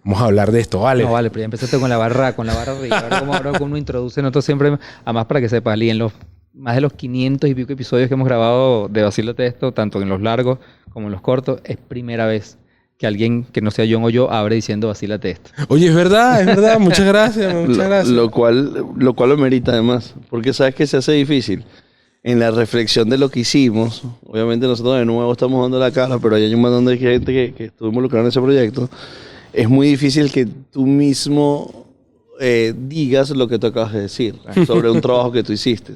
Vamos a hablar de esto, ¿vale? No, vale, pero ya empezaste con la barra arriba. Ahora como uno introduce, nosotros siempre, además para que sepas, Lee, en los más de los 500 y pico episodios que hemos grabado de Vacílate Esto, tanto en los largos como en los cortos, es primera vez que alguien que no sea John o yo abre diciendo Vacílate Esto. Oye, es verdad, muchas gracias, muchas gracias. Lo cual lo merita además, porque sabes que se hace difícil. En la reflexión de lo que hicimos, obviamente nosotros de nuevo estamos dando la cara, pero hay un montón de gente que estuvo involucrada en ese proyecto. Es muy difícil que tú mismo digas lo que tú acabas de decir sobre un trabajo que tú hiciste.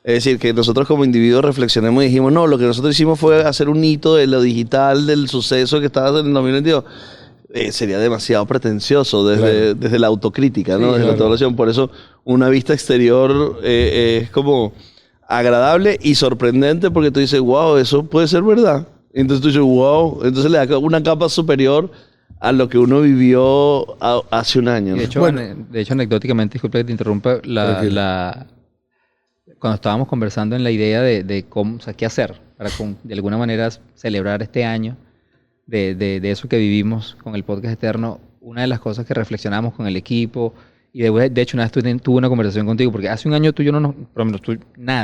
Es decir, que nosotros como individuos reflexionemos y dijimos, no, lo que nosotros hicimos fue hacer un hito de lo digital, del suceso que estaba en el 2022. Sería demasiado pretencioso desde la autocrítica, ¿no? Desde la autoevaluación. Por eso una vista exterior es como agradable y sorprendente, porque tú dices, wow, eso puede ser verdad. Entonces tú dices, wow. Entonces le da una capa superior a lo que uno vivió hace un año, ¿no? De hecho, anecdóticamente, disculpe que te interrumpa, cuando estábamos conversando en la idea de cómo, o sea, qué hacer para de alguna manera celebrar este año de eso que vivimos con el podcast Eterno, una de las cosas que reflexionamos con el equipo, y de hecho una vez tuve una conversación contigo, porque hace un año tú y yo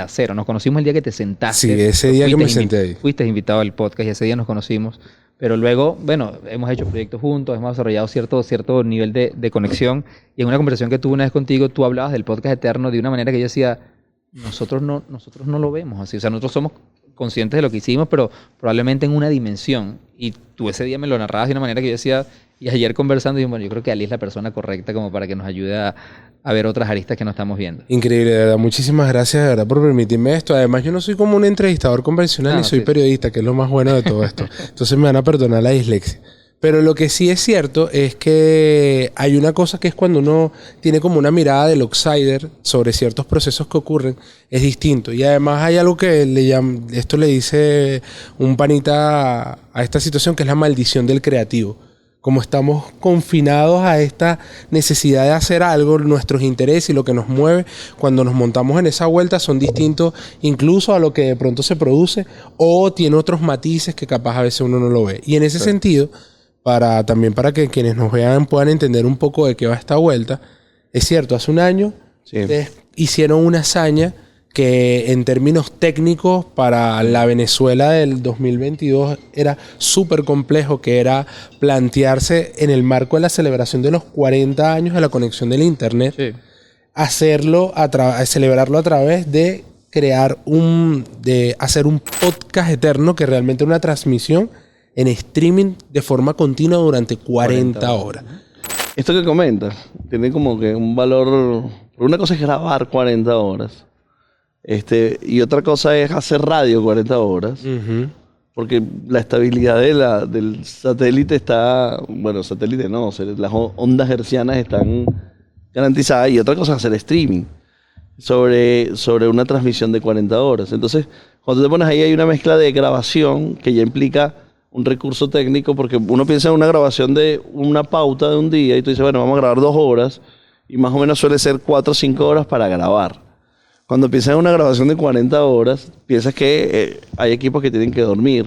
cero, nos conocimos el día que te sentaste. Sí, ese día que me senté ahí. Fuiste invitado al podcast y ese día nos conocimos. Pero luego, bueno, hemos hecho proyectos juntos, hemos desarrollado cierto nivel de conexión. Y en una conversación que tuve una vez contigo, tú hablabas del podcast Eterno de una manera que yo decía, nosotros no lo vemos así. O sea, nosotros somos conscientes de lo que hicimos, pero probablemente en una dimensión. Y tú ese día me lo narrabas de una manera que yo decía, y ayer conversando, dije, bueno, yo creo que Ali es la persona correcta como para que nos ayude a ver otras aristas que no estamos viendo. Increíble, de verdad. Muchísimas gracias, de verdad, por permitirme esto. Además, yo no soy como un entrevistador convencional ni soy periodista, que es lo más bueno de todo esto. Entonces me van a perdonar la dislexia. Pero lo que sí es cierto es que hay una cosa que es cuando uno tiene como una mirada del outsider sobre ciertos procesos que ocurren, es distinto. Y además hay algo que esto le dice un panita a esta situación, que es la maldición del creativo. Como estamos confinados a esta necesidad de hacer algo, nuestros intereses y lo que nos mueve, cuando nos montamos en esa vuelta son distintos incluso a lo que de pronto se produce, o tiene otros matices que capaz a veces uno no lo ve. Y en ese sentido, también para que quienes nos vean puedan entender un poco de qué va esta vuelta, es cierto, hace un año ustedes hicieron una hazaña que en términos técnicos para la Venezuela del 2022 era súper complejo, que era plantearse en el marco de la celebración de los 40 años de la conexión del Internet, celebrarlo a través de hacer un podcast eterno, que realmente era una transmisión en streaming de forma continua durante 40 horas. Esto que comentas tiene como que un valor. Una cosa es grabar 40 horas. Y otra cosa es hacer radio 40 horas. Porque la estabilidad del satélite está. Bueno, satélite no, las ondas hercianas están garantizadas. Y otra cosa es hacer streaming sobre una transmisión de 40 horas. Entonces, cuando te pones ahí, hay una mezcla de grabación que ya implica un recurso técnico, porque uno piensa en una grabación de una pauta de un día y tú dices, bueno, vamos a grabar 2 horas, y más o menos suele ser 4 o 5 horas para grabar. Cuando piensas en una grabación de 40 horas, piensas que hay equipos que tienen que dormir,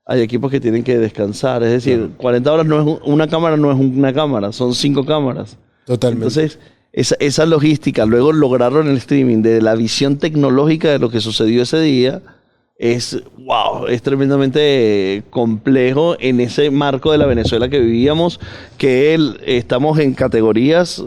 hay equipos que tienen que descansar, es decir, 40 horas una cámara no es una cámara, son 5 cámaras. Totalmente. Entonces, esa logística, luego lograrlo en el streaming, de la visión tecnológica de lo que sucedió ese día, es tremendamente complejo en ese marco de la Venezuela que vivíamos, que estamos en categorías,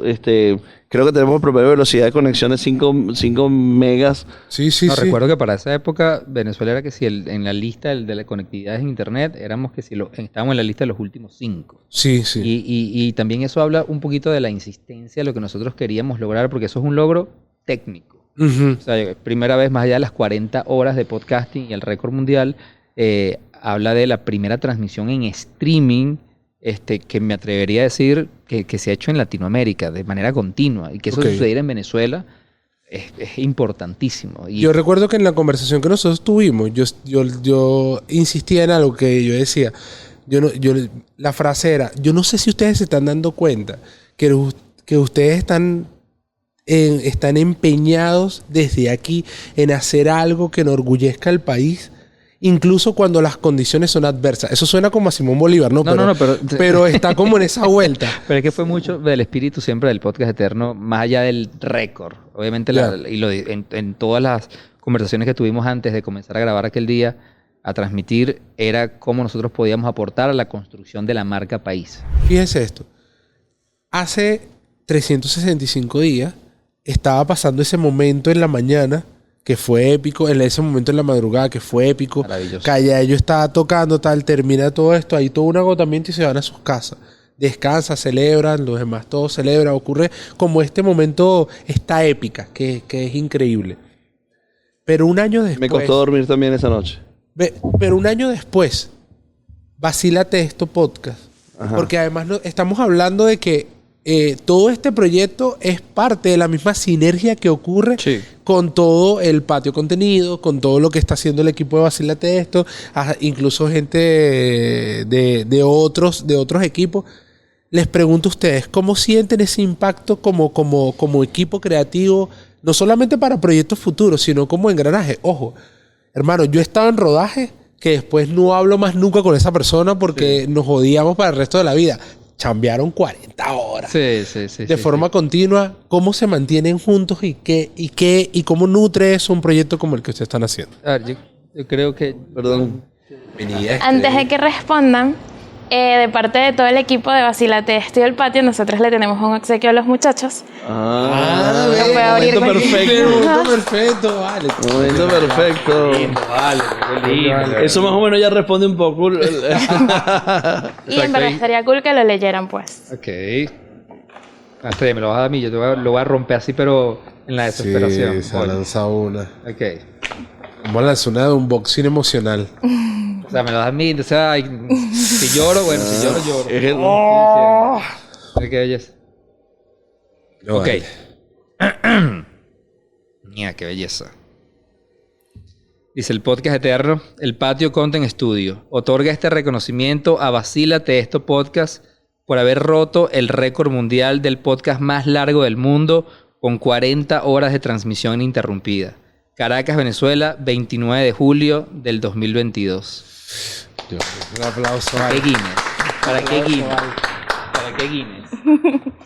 creo que tenemos promedio de velocidad de conexión de 5 megas. Sí. Recuerdo que para esa época Venezuela era que si en la lista de la conectividad en internet estábamos en la lista de los últimos 5. Sí. Y también eso habla un poquito de la insistencia de lo que nosotros queríamos lograr, porque eso es un logro técnico. O sea, primera vez, más allá de las 40 horas de podcasting y el récord mundial, habla de la primera transmisión en streaming, que me atrevería a decir que se ha hecho en Latinoamérica de manera continua, y que eso sucediera en Venezuela es importantísimo. Yo recuerdo que en la conversación que nosotros tuvimos, yo insistía en algo que yo decía, la frase era, yo no sé si ustedes se están dando cuenta que ustedes están empeñados desde aquí en hacer algo que enorgullezca al país, incluso cuando las condiciones son adversas. Eso suena como a Simón Bolívar, ¿no? Pero está como en esa vuelta. Pero es que fue mucho del espíritu siempre del podcast Eterno, más allá del récord. Obviamente, en todas las conversaciones que tuvimos antes de comenzar a grabar aquel día, a transmitir, era cómo nosotros podíamos aportar a la construcción de la marca país. Fíjese esto. Hace 365 días estaba pasando ese momento en la mañana que fue épico, en ese momento en la madrugada que fue épico. Maravilloso. Callayo estaba tocando, termina todo esto, hay todo un agotamiento y se van a sus casas. Descansan, celebran, los demás todos celebran. Ocurre como este momento, esta épica, que es increíble. Pero un año después... Me costó dormir también esa noche. Pero un año después, Vacílate Esto podcast. Ajá. Porque además estamos hablando de que todo este proyecto es parte de la misma sinergia que ocurre con todo el patio contenido, con todo lo que está haciendo el equipo de Vacílate Esto, incluso gente de otros equipos. Les pregunto a ustedes, ¿cómo sienten ese impacto como equipo creativo, no solamente para proyectos futuros, sino como engranaje? Ojo, hermano, yo estaba en rodaje que después no hablo más nunca con esa persona porque nos odiamos para el resto de la vida. Chambearon 40 horas. De forma continua. ¿Cómo se mantienen juntos y cómo nutre eso un proyecto como el que ustedes están haciendo? A ver, yo creo que... Perdón. Antes de que respondan, de parte de todo el equipo de Vacílate Esto y el patio, nosotros le tenemos un obsequio a los muchachos. Momento perfecto, vale. Momento perfecto. Vale. Eso más o menos ya responde un poco. Y en verdad estaría cool que lo leyeran, pues. Ok. Espera, me lo vas a dar a mí. Yo lo voy a romper así, pero en la desesperación. Sí, se lanza una. Ok. Vamos a lanzar una de unboxing emocional. O sea, me lo das a mí. Entonces, si lloro, bueno, si lloro, lloro. Es el... Mira qué belleza. No, Ok. vale. Mira, qué belleza. Dice el podcast eterno, el Patio Content Studio otorga este reconocimiento a Vacílate Esto Podcast por haber roto el récord mundial del podcast más largo del mundo con 40 horas de transmisión ininterrumpida. Caracas, Venezuela, 29 de julio del 2022. Un aplauso. ¿Para qué Guinness? ¿Para qué Guinness? ¿Para qué Guinness?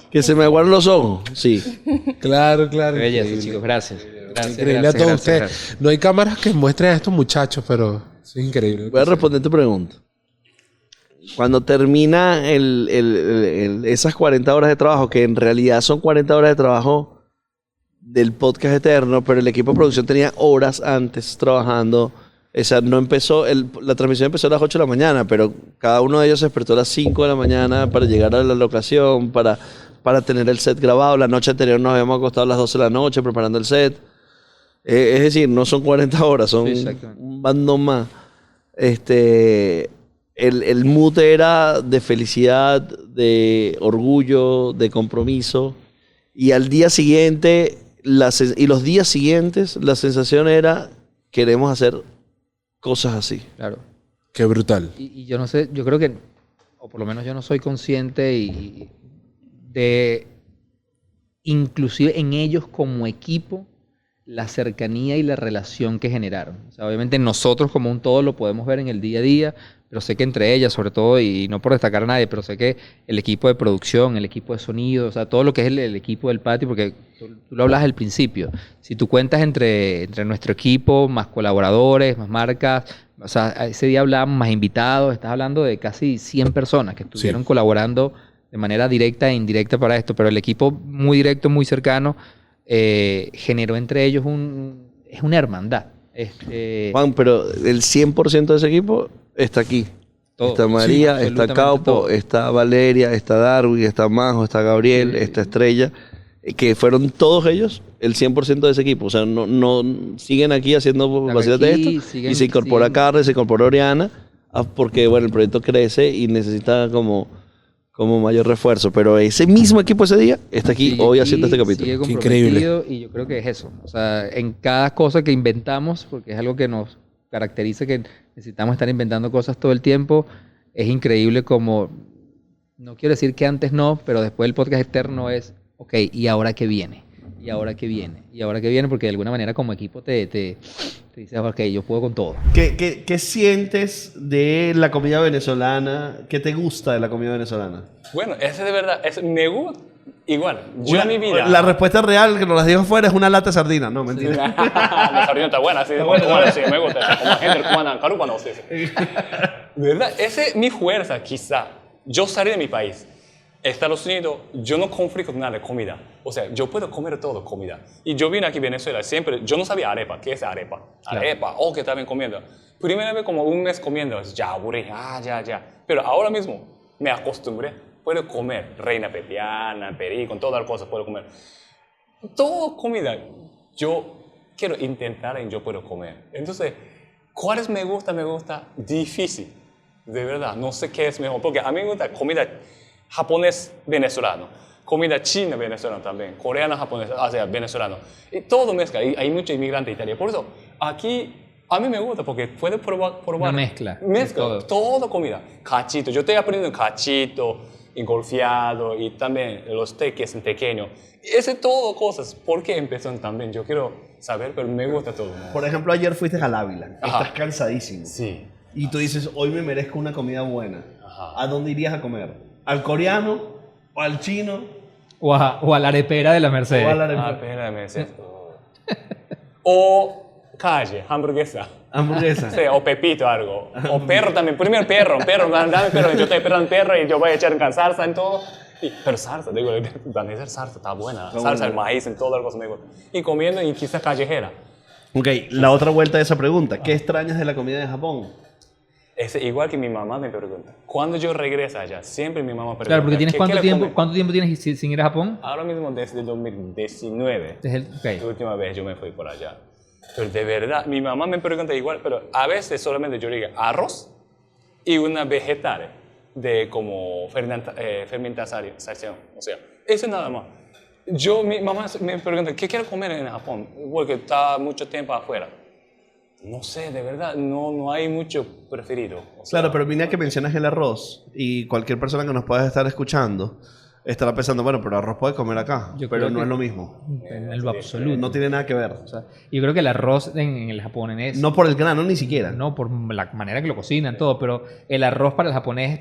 Que se me aguarden los ojos. Sí. Claro. Qué belleza, chicos. Gracias. Increíble a todos ustedes. No hay cámaras que muestren a estos muchachos, pero es increíble. Voy a responder tu pregunta. Cuando termina esas 40 horas de trabajo, que en realidad son 40 horas de trabajo del podcast eterno, pero el equipo de producción tenía horas antes trabajando. O sea, no empezó, la transmisión empezó a las 8 de la mañana, pero cada uno de ellos se despertó a las 5 de la mañana para llegar a la locación, para tener el set grabado. La noche anterior nos habíamos acostado a las 12 de la noche preparando el set. Es decir, no son 40 horas, son un bando más. El mood era de felicidad, de orgullo, de compromiso. Y al día siguiente, y los días siguientes, la sensación era, queremos hacer cosas así. Claro. Qué brutal. Y yo no sé, yo creo que, o por lo menos yo no soy consciente de, inclusive en ellos como equipo, la cercanía y la relación que generaron. O sea, obviamente nosotros como un todo lo podemos ver en el día a día, pero sé que entre ellas, sobre todo, y no por destacar a nadie, pero sé que el equipo de producción, el equipo de sonido, o sea, todo lo que es el equipo del patio, porque tú lo hablas al principio, si tú cuentas entre nuestro equipo, más colaboradores, más marcas, o sea, ese día hablábamos más invitados, estás hablando de casi 100 personas que estuvieron colaborando de manera directa e indirecta para esto, pero el equipo muy directo, muy cercano, generó entre ellos es una hermandad. Juan, pero el 100% de ese equipo está aquí. Todo. Está María, Sí, está Caupo, está Valeria, está Darwin, está Majo, está Gabriel, está Estrella, que fueron todos ellos el 100% de ese equipo. O sea, no siguen aquí haciendo Vacílate Esto, y se incorpora Carles, se incorpora Oriana, porque bueno, el proyecto crece y necesita como mayor refuerzo, pero ese mismo equipo ese día está aquí hoy haciendo este capítulo. Sigue increíble. Y yo creo que es eso. O sea, en cada cosa que inventamos, porque es algo que nos caracteriza, que necesitamos estar inventando cosas todo el tiempo, es increíble como, no quiero decir que antes no, pero después el podcast eterno es, ok, ¿y ahora qué viene? ¿Y ahora qué viene? ¿Y ahora qué viene? Porque de alguna manera como equipo te dices, ok, yo puedo con todo. ¿Qué sientes de la comida venezolana? ¿Qué te gusta de la comida venezolana? Bueno, ese de verdad, me gusta igual. Yo en mi vida... La respuesta real, que nos las dijo afuera, es una lata de sardina. No, mentira. La sardina está buena, sí. Bueno, sí, me gusta. Como gente cubana, carúpano, sí. De verdad, esa es mi fuerza, quizá. Yo salí de mi país. Estados Unidos, yo no conflicto nada de comida. O sea, yo puedo comer todo comida. Y yo vine aquí a Venezuela, siempre, yo no sabía arepa. ¿Qué es arepa? Arepa, que estaba comiendo. Primera vez como un mes comiendo, ya aburrí, ya. Pero ahora mismo me acostumbré. Puedo comer reina pepiana, perico, todas las cosas puedo comer. Todo comida. Yo quiero intentar y yo puedo comer. Entonces, ¿cuáles me gusta? Me gusta difícil. De verdad, no sé qué es mejor. Porque a mí me gusta comida japonés venezolano, comida china venezolana también, coreana, japonesa, o sea, venezolano. Y todo mezcla, y hay muchos inmigrantes italianos. Por eso, aquí a mí me gusta porque puedes probar Una mezcla. Mezcla, todo comida. Cachito, yo estoy aprendiendo cachito, engolfado y también los teques en pequeño. Ese todo cosas, ¿por qué empezaron también? Yo quiero saber, pero me gusta todo. ¿No? Por ejemplo, ayer fuiste al Ávila. Ajá. Estás cansadísimo. Sí. Y tú dices, hoy me merezco una comida buena. Ajá. ¿A dónde irías a comer? ¿Al coreano? ¿O al chino? O a la arepera de la Mercedes. O a la arepera. Ah, espérame, es esto. O calle, hamburguesa. Hamburguesa. Sí, o Pepito algo. O perro también. Primero perro, dame perro. Yo estoy esperando perro y yo voy a echar salsa en todo. Pero salsa, digo, Vanessa, salsa está buena. Salsa, el maíz, en todo algo me gusta. Y comiendo y quizás callejera. Ok, la otra vuelta de esa pregunta. ¿Qué extrañas de la comida de Japón? Es igual que mi mamá me pregunta. Cuando yo regreso allá, siempre mi mamá pregunta. Claro, porque tienes ¿qué ¿cuánto tiempo tienes sin ir a Japón? Ahora mismo desde el 2019. La última vez yo me fui por allá. Pero de verdad, mi mamá me pregunta igual, pero a veces solamente yo digo arroz y una vegetal de como fermentación. O sea, eso nada más. Mi mamá me pregunta, ¿qué quiero comer en Japón? Porque está mucho tiempo afuera. No sé, de verdad, no hay mucho preferido. O sea, Claro, pero mira que mencionas el arroz y cualquier persona que nos pueda estar escuchando estará pensando, bueno, pero arroz puede comer acá, Yo pero creo no que- es lo mismo. En lo absoluto. No tiene nada que ver. O sea, yo creo que el arroz en el japonés... No por el grano ni siquiera. No, por la manera que lo cocinan, todo. Pero el arroz para el japonés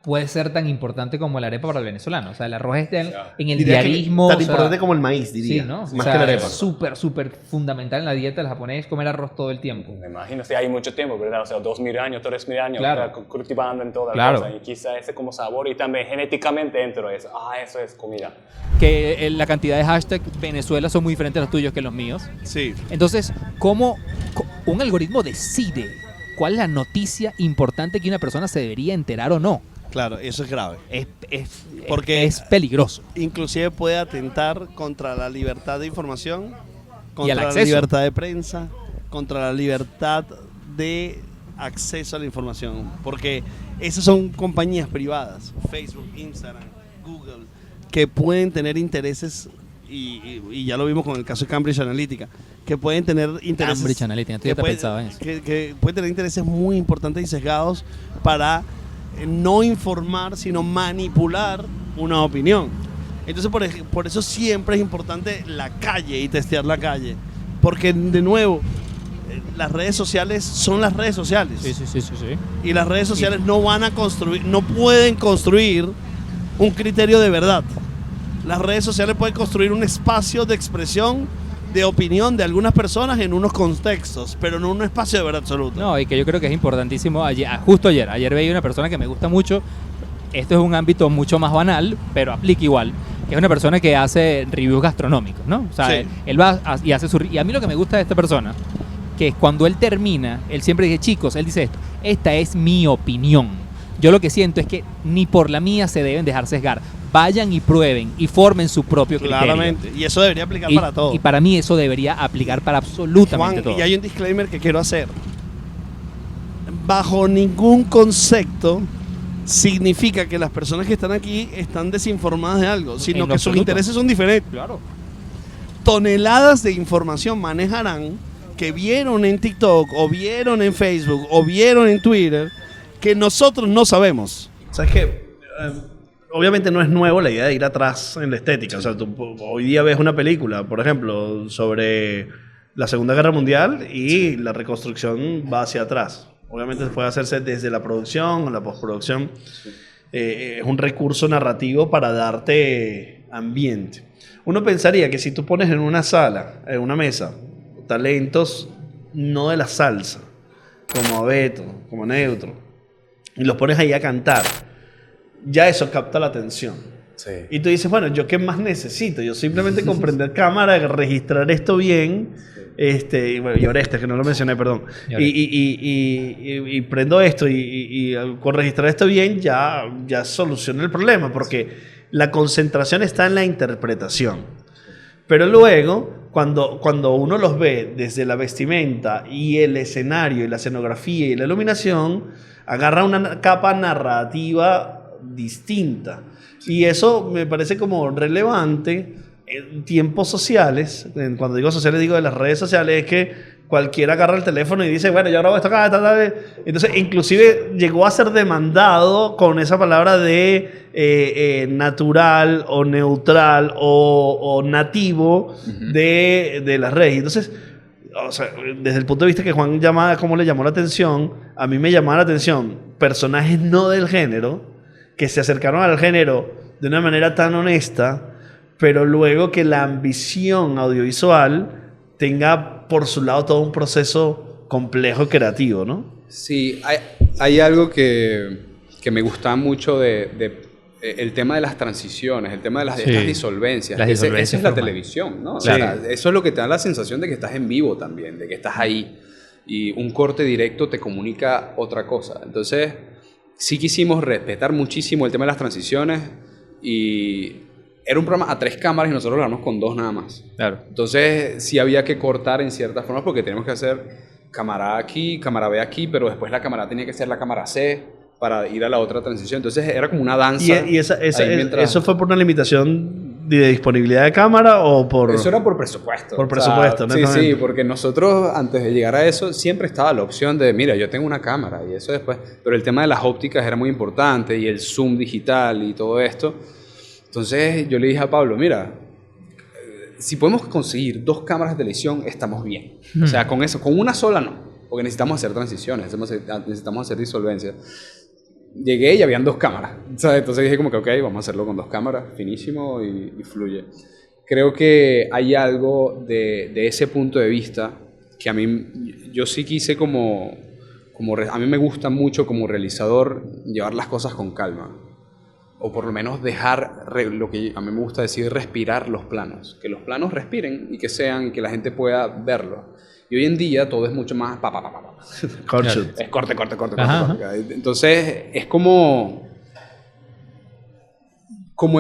puede ser tan importante como la arepa para el venezolano. O sea, el arroz está en el Diría que diarismo. tan o sea, importante como el maíz, diría. Sí, ¿no? Más O sea, que la arepa. es súper fundamental en la dieta del japonés comer arroz todo el tiempo. me imagino, sí, hay mucho tiempo, ¿verdad? O sea, 2000 años, 3000 años, Claro. cultivando en toda la Claro. cosa. Y quizá ese como sabor y también genéticamente dentro de eso. Eso es comida. Que la cantidad de hashtags Venezuela son muy diferentes a los tuyos que los míos. Sí. Entonces, ¿cómo un algoritmo decide cuál es la noticia importante que una persona se debería enterar o no? Claro, eso es grave. Porque es peligroso. Inclusive puede atentar contra la libertad de información, Y contra el la acceso. libertad de prensa, contra la libertad de acceso a la información. Porque esas son compañías privadas, Facebook, Instagram, Google, que pueden tener intereses, y ya lo vimos con el caso de Cambridge Analytica, que pueden tener intereses... Cambridge Analytica, tú que ya te pueden- pensaba en eso. que pueden tener intereses muy importantes y sesgados para no informar, sino manipular una opinión. Entonces, por eso siempre es importante la calle y testear la calle. Porque, de nuevo, las redes sociales son las redes sociales. Sí. Y las redes sociales no van a construir, no pueden construir un criterio de verdad. Las redes sociales pueden construir un espacio de expresión, de opinión de algunas personas en unos contextos, pero no un espacio de verdad absoluto. No, y que yo creo que es importantísimo. Justo ayer veía una persona que me gusta mucho. Esto es un ámbito mucho más banal, pero aplica igual. Que es una persona que hace reviews gastronómicos, ¿no? O sea, Sí. él va y hace su... Y a mí lo que me gusta de esta persona, que es cuando él termina, él siempre dice, chicos, él dice esto, esta es mi opinión. Yo lo que siento es que ni por la mía se deben dejar sesgar. Vayan y prueben y formen su propio criterio. Claramente. Y eso debería aplicar Y- para todo. Y para mí eso debería aplicar para absolutamente Juan, todo. y hay un disclaimer que quiero hacer. Bajo ningún concepto significa que las personas que están aquí están desinformadas de algo, sino En lo que sus absoluto. intereses son diferentes. Claro. Toneladas de información manejarán que vieron en TikTok o vieron en Facebook o vieron en Twitter que nosotros no sabemos. ¿Sabes qué? Obviamente no es nuevo la idea de ir atrás en la estética. O sea, tú hoy día ves una película, por ejemplo, sobre la Segunda Guerra Mundial y la reconstrucción va hacia atrás. Obviamente puede hacerse desde la producción o la postproducción. Es un recurso narrativo para darte ambiente. Uno pensaría que si tú pones en una sala, en una mesa, talentos no de la salsa, como Abeto, como Neutro, y los pones ahí a cantar, ya eso capta la atención. Sí. Y tú dices, bueno, ¿yo qué más necesito? Yo simplemente comprender cámara, registrar esto bien, y, bueno, y Orestes, que no lo mencioné, perdón, y prendo esto y con registrar esto bien ya soluciona el problema, porque la concentración está en la interpretación. Pero luego, cuando uno los ve desde la vestimenta y el escenario y la escenografía y la iluminación, agarra una capa narrativa distinta. Y eso me parece como relevante en tiempos sociales. Cuando digo sociales, digo de las redes sociales, es que cualquiera agarra el teléfono y dice, bueno, yo grabo esto acá, tal. Entonces, inclusive llegó a ser demandado con esa palabra de natural o neutral o nativo de las redes. Entonces, o sea, desde el punto de vista que Juan llama, cómo le llamó la atención, a mí me llamaba la atención personajes no del género que se acercaron al género de una manera tan honesta, pero luego que la ambición audiovisual tenga por su lado todo un proceso complejo creativo, ¿no? Sí, hay algo que me gusta mucho de el tema de las transiciones, el tema de estas disolvencias. Esa es la televisión, ¿no? Sí. O sea, eso es lo que te da la sensación de que estás en vivo también, de que estás ahí. Y un corte directo te comunica otra cosa. Entonces, sí quisimos respetar muchísimo el tema de las transiciones y era un programa a 3 cámaras y nosotros lo grabamos con 2 nada más. Claro. Entonces, sí había que cortar en ciertas formas porque tenemos que hacer cámara aquí, cámara B aquí, pero después la cámara tenía que ser la cámara C para ir a la otra transición. Entonces, era como una danza. ¿Y eso fue por una limitación de disponibilidad de cámara o por...? Eso era por presupuesto. Por presupuesto, ¿no? Sí, porque nosotros antes de llegar a eso siempre estaba la opción de, mira, yo tengo una cámara y eso después... Pero el tema de las ópticas era muy importante y el zoom digital y todo esto. Entonces yo le dije a Pablo, mira, si podemos conseguir 2 cámaras de televisión, estamos bien. O sea, con eso, con una sola no, porque necesitamos hacer transiciones, necesitamos hacer disolvencias. Llegué y habían 2 cámaras, ¿sabes? Entonces dije como que ok, vamos a hacerlo con 2 cámaras, finísimo y fluye. Creo que hay algo de ese punto de vista que a mí, yo sí quise a mí me gusta mucho como realizador llevar las cosas con calma. O por lo menos dejar, lo que a mí me gusta decir, respirar los planos. Que los planos respiren y que la gente pueda verlo. Y hoy en día todo es mucho más... Es corte. Entonces es como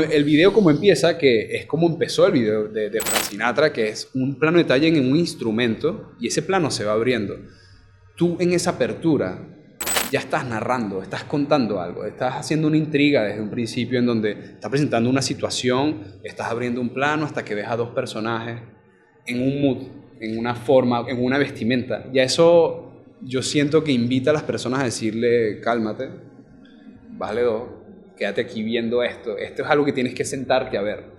el video como empieza, que es como empezó el video de Frank Sinatra, que es un plano de detalle en un instrumento y ese plano se va abriendo. Tú en esa apertura ya estás narrando, estás contando algo, estás haciendo una intriga desde un principio en donde estás presentando una situación, estás abriendo un plano hasta que ves a 2 personajes en un mood, en una forma, en una vestimenta. Ya eso yo siento que invita a las personas a decirle, cálmate, bájale 2, quédate aquí viendo esto. Esto es algo que tienes que sentarte a ver,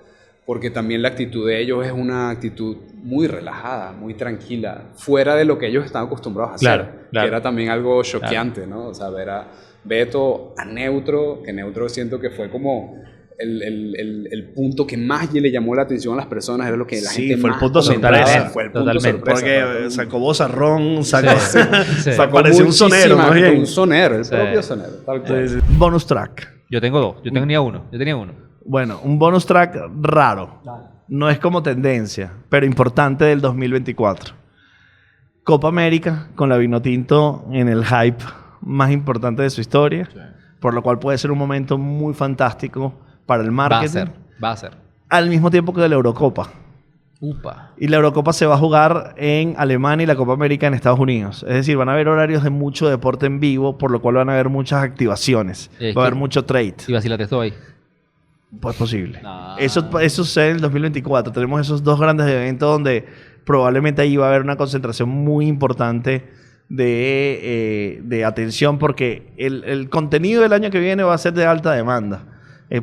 porque también la actitud de ellos es una actitud muy relajada, muy tranquila, fuera de lo que ellos están acostumbrados a hacer, que era también algo choqueante, ¿no? O sea, ver a Beto, a Neutro, que Neutro siento que fue como el punto que más le llamó la atención a las personas, era lo que la gente fue más el punto sorpresa. Fue el punto sorpresa. Porque sacó vozarrón, sacó pareció un sonero, más bien. Un sonero, el propio sonero. Tal cual. Bonus track. Yo tengo 2, yo tenía uno. Bueno, un bonus track raro. No es como tendencia, pero importante del 2024. Copa América con la Vinotinto en el hype más importante de su historia, por lo cual puede ser un momento muy fantástico para el marketing. Va a ser. Al mismo tiempo que la Eurocopa. Y la Eurocopa se va a jugar en Alemania y la Copa América en Estados Unidos. Es decir, van a haber horarios de mucho deporte en vivo, por lo cual van a haber muchas activaciones. Va a haber mucho trade. ¿Y vacílate esto ahí? Pues posible. Eso sucede en el 2024. Tenemos esos 2 grandes eventos donde probablemente ahí va a haber una concentración muy importante de atención, porque el contenido del año que viene va a ser de alta demanda.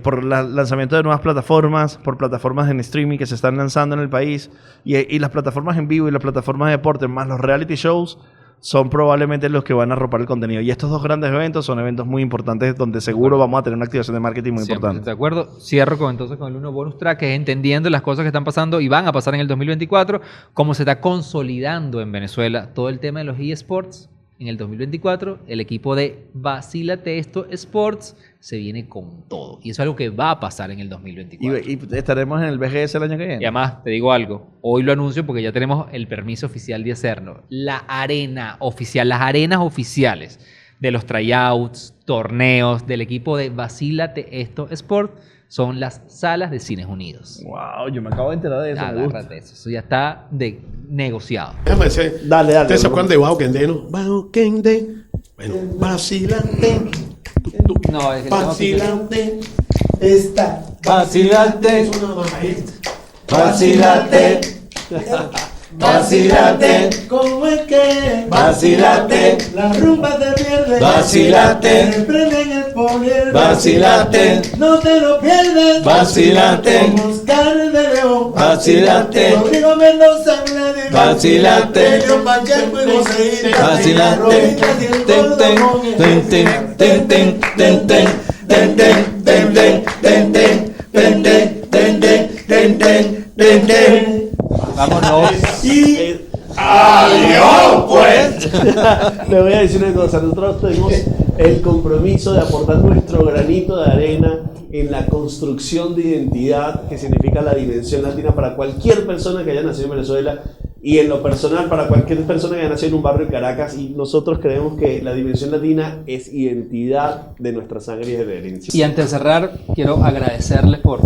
Por el lanzamiento de nuevas plataformas, por plataformas en streaming que se están lanzando en el país, y las plataformas en vivo y las plataformas de deporte, más los reality shows, son probablemente los que van a arropar el contenido. Y estos 2 grandes eventos son eventos muy importantes donde seguro vamos a tener una activación de marketing muy importante. ¿De acuerdo? Cierro entonces con el 1 bonus track, que es entendiendo las cosas que están pasando y van a pasar en el 2024, cómo se está consolidando en Venezuela todo el tema de los eSports. En el 2024, el equipo de Vacílate Esto Sports se viene con todo. Y eso es algo que va a pasar en el 2024. Y estaremos en el VGS el año que viene. Y además, te digo algo. Hoy lo anuncio porque ya tenemos el permiso oficial de hacerlo. La arena oficial, las arenas oficiales de los tryouts, torneos del equipo de Vacílate Esto Sports son las salas de Cines Unidos. Wow, yo me acabo de enterar de eso. Agárrate eso. Eso ya está negociado. Déjame decir. Dale. ¿Ustedes se acuerdan de Bauquende, no? Bauquende. Bueno, Vacílate. No, es que Vacílate. Está. Vacilate. Es una mamadita. Vacilate. Vacilate. ¿Cómo es que? Vacilate. La rumba te pierde. Vacilate. Te prenden el poder. Vacilate. No te lo pierdes. Vacilate. Con Oscar de León. Vacilate. Rodrigo Mendoza. Vladimir. Vacilate. Elio Pacheco y Joseína. Vacilate. Ten ten ten ten ten ten ten ten ten ten ten ten ten ten ten ten ten ten. Vámonos. Y adiós, pues. Le voy a decir una cosa. Nosotros tenemos el compromiso de aportar nuestro granito de arena en la construcción de identidad que significa la dimensión latina para cualquier persona que haya nacido en Venezuela y en lo personal para cualquier persona que haya nacido en un barrio de Caracas. Y nosotros creemos que la dimensión latina es identidad de nuestra sangre y de herencia. Y antes de cerrar, quiero agradecerles por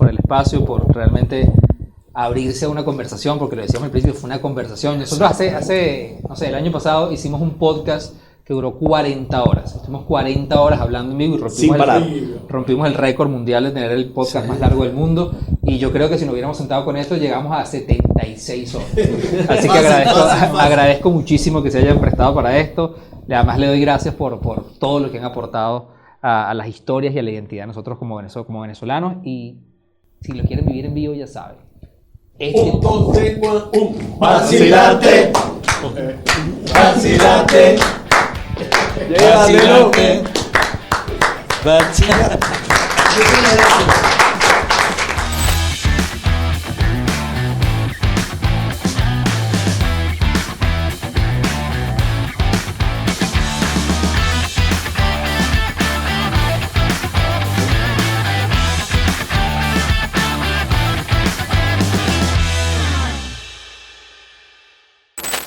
el espacio, por realmente abrirse a una conversación, porque lo decíamos al principio, fue una conversación. Nosotros hace no sé, el año pasado hicimos un podcast que duró 40 horas. Estuvimos 40 horas hablando en vivo y rompimos el récord mundial de tener el podcast más largo del mundo. Y yo creo que si nos hubiéramos sentado con esto, llegamos a 76 horas. Así que agradezco muchísimo que se hayan prestado para esto. Además, le doy gracias por todo lo que han aportado a las historias y a la identidad de nosotros como venezolanos. Y si lo quieren vivir en vivo, ya saben. Vacilate. Vacilate. Vacilate. Vacilate.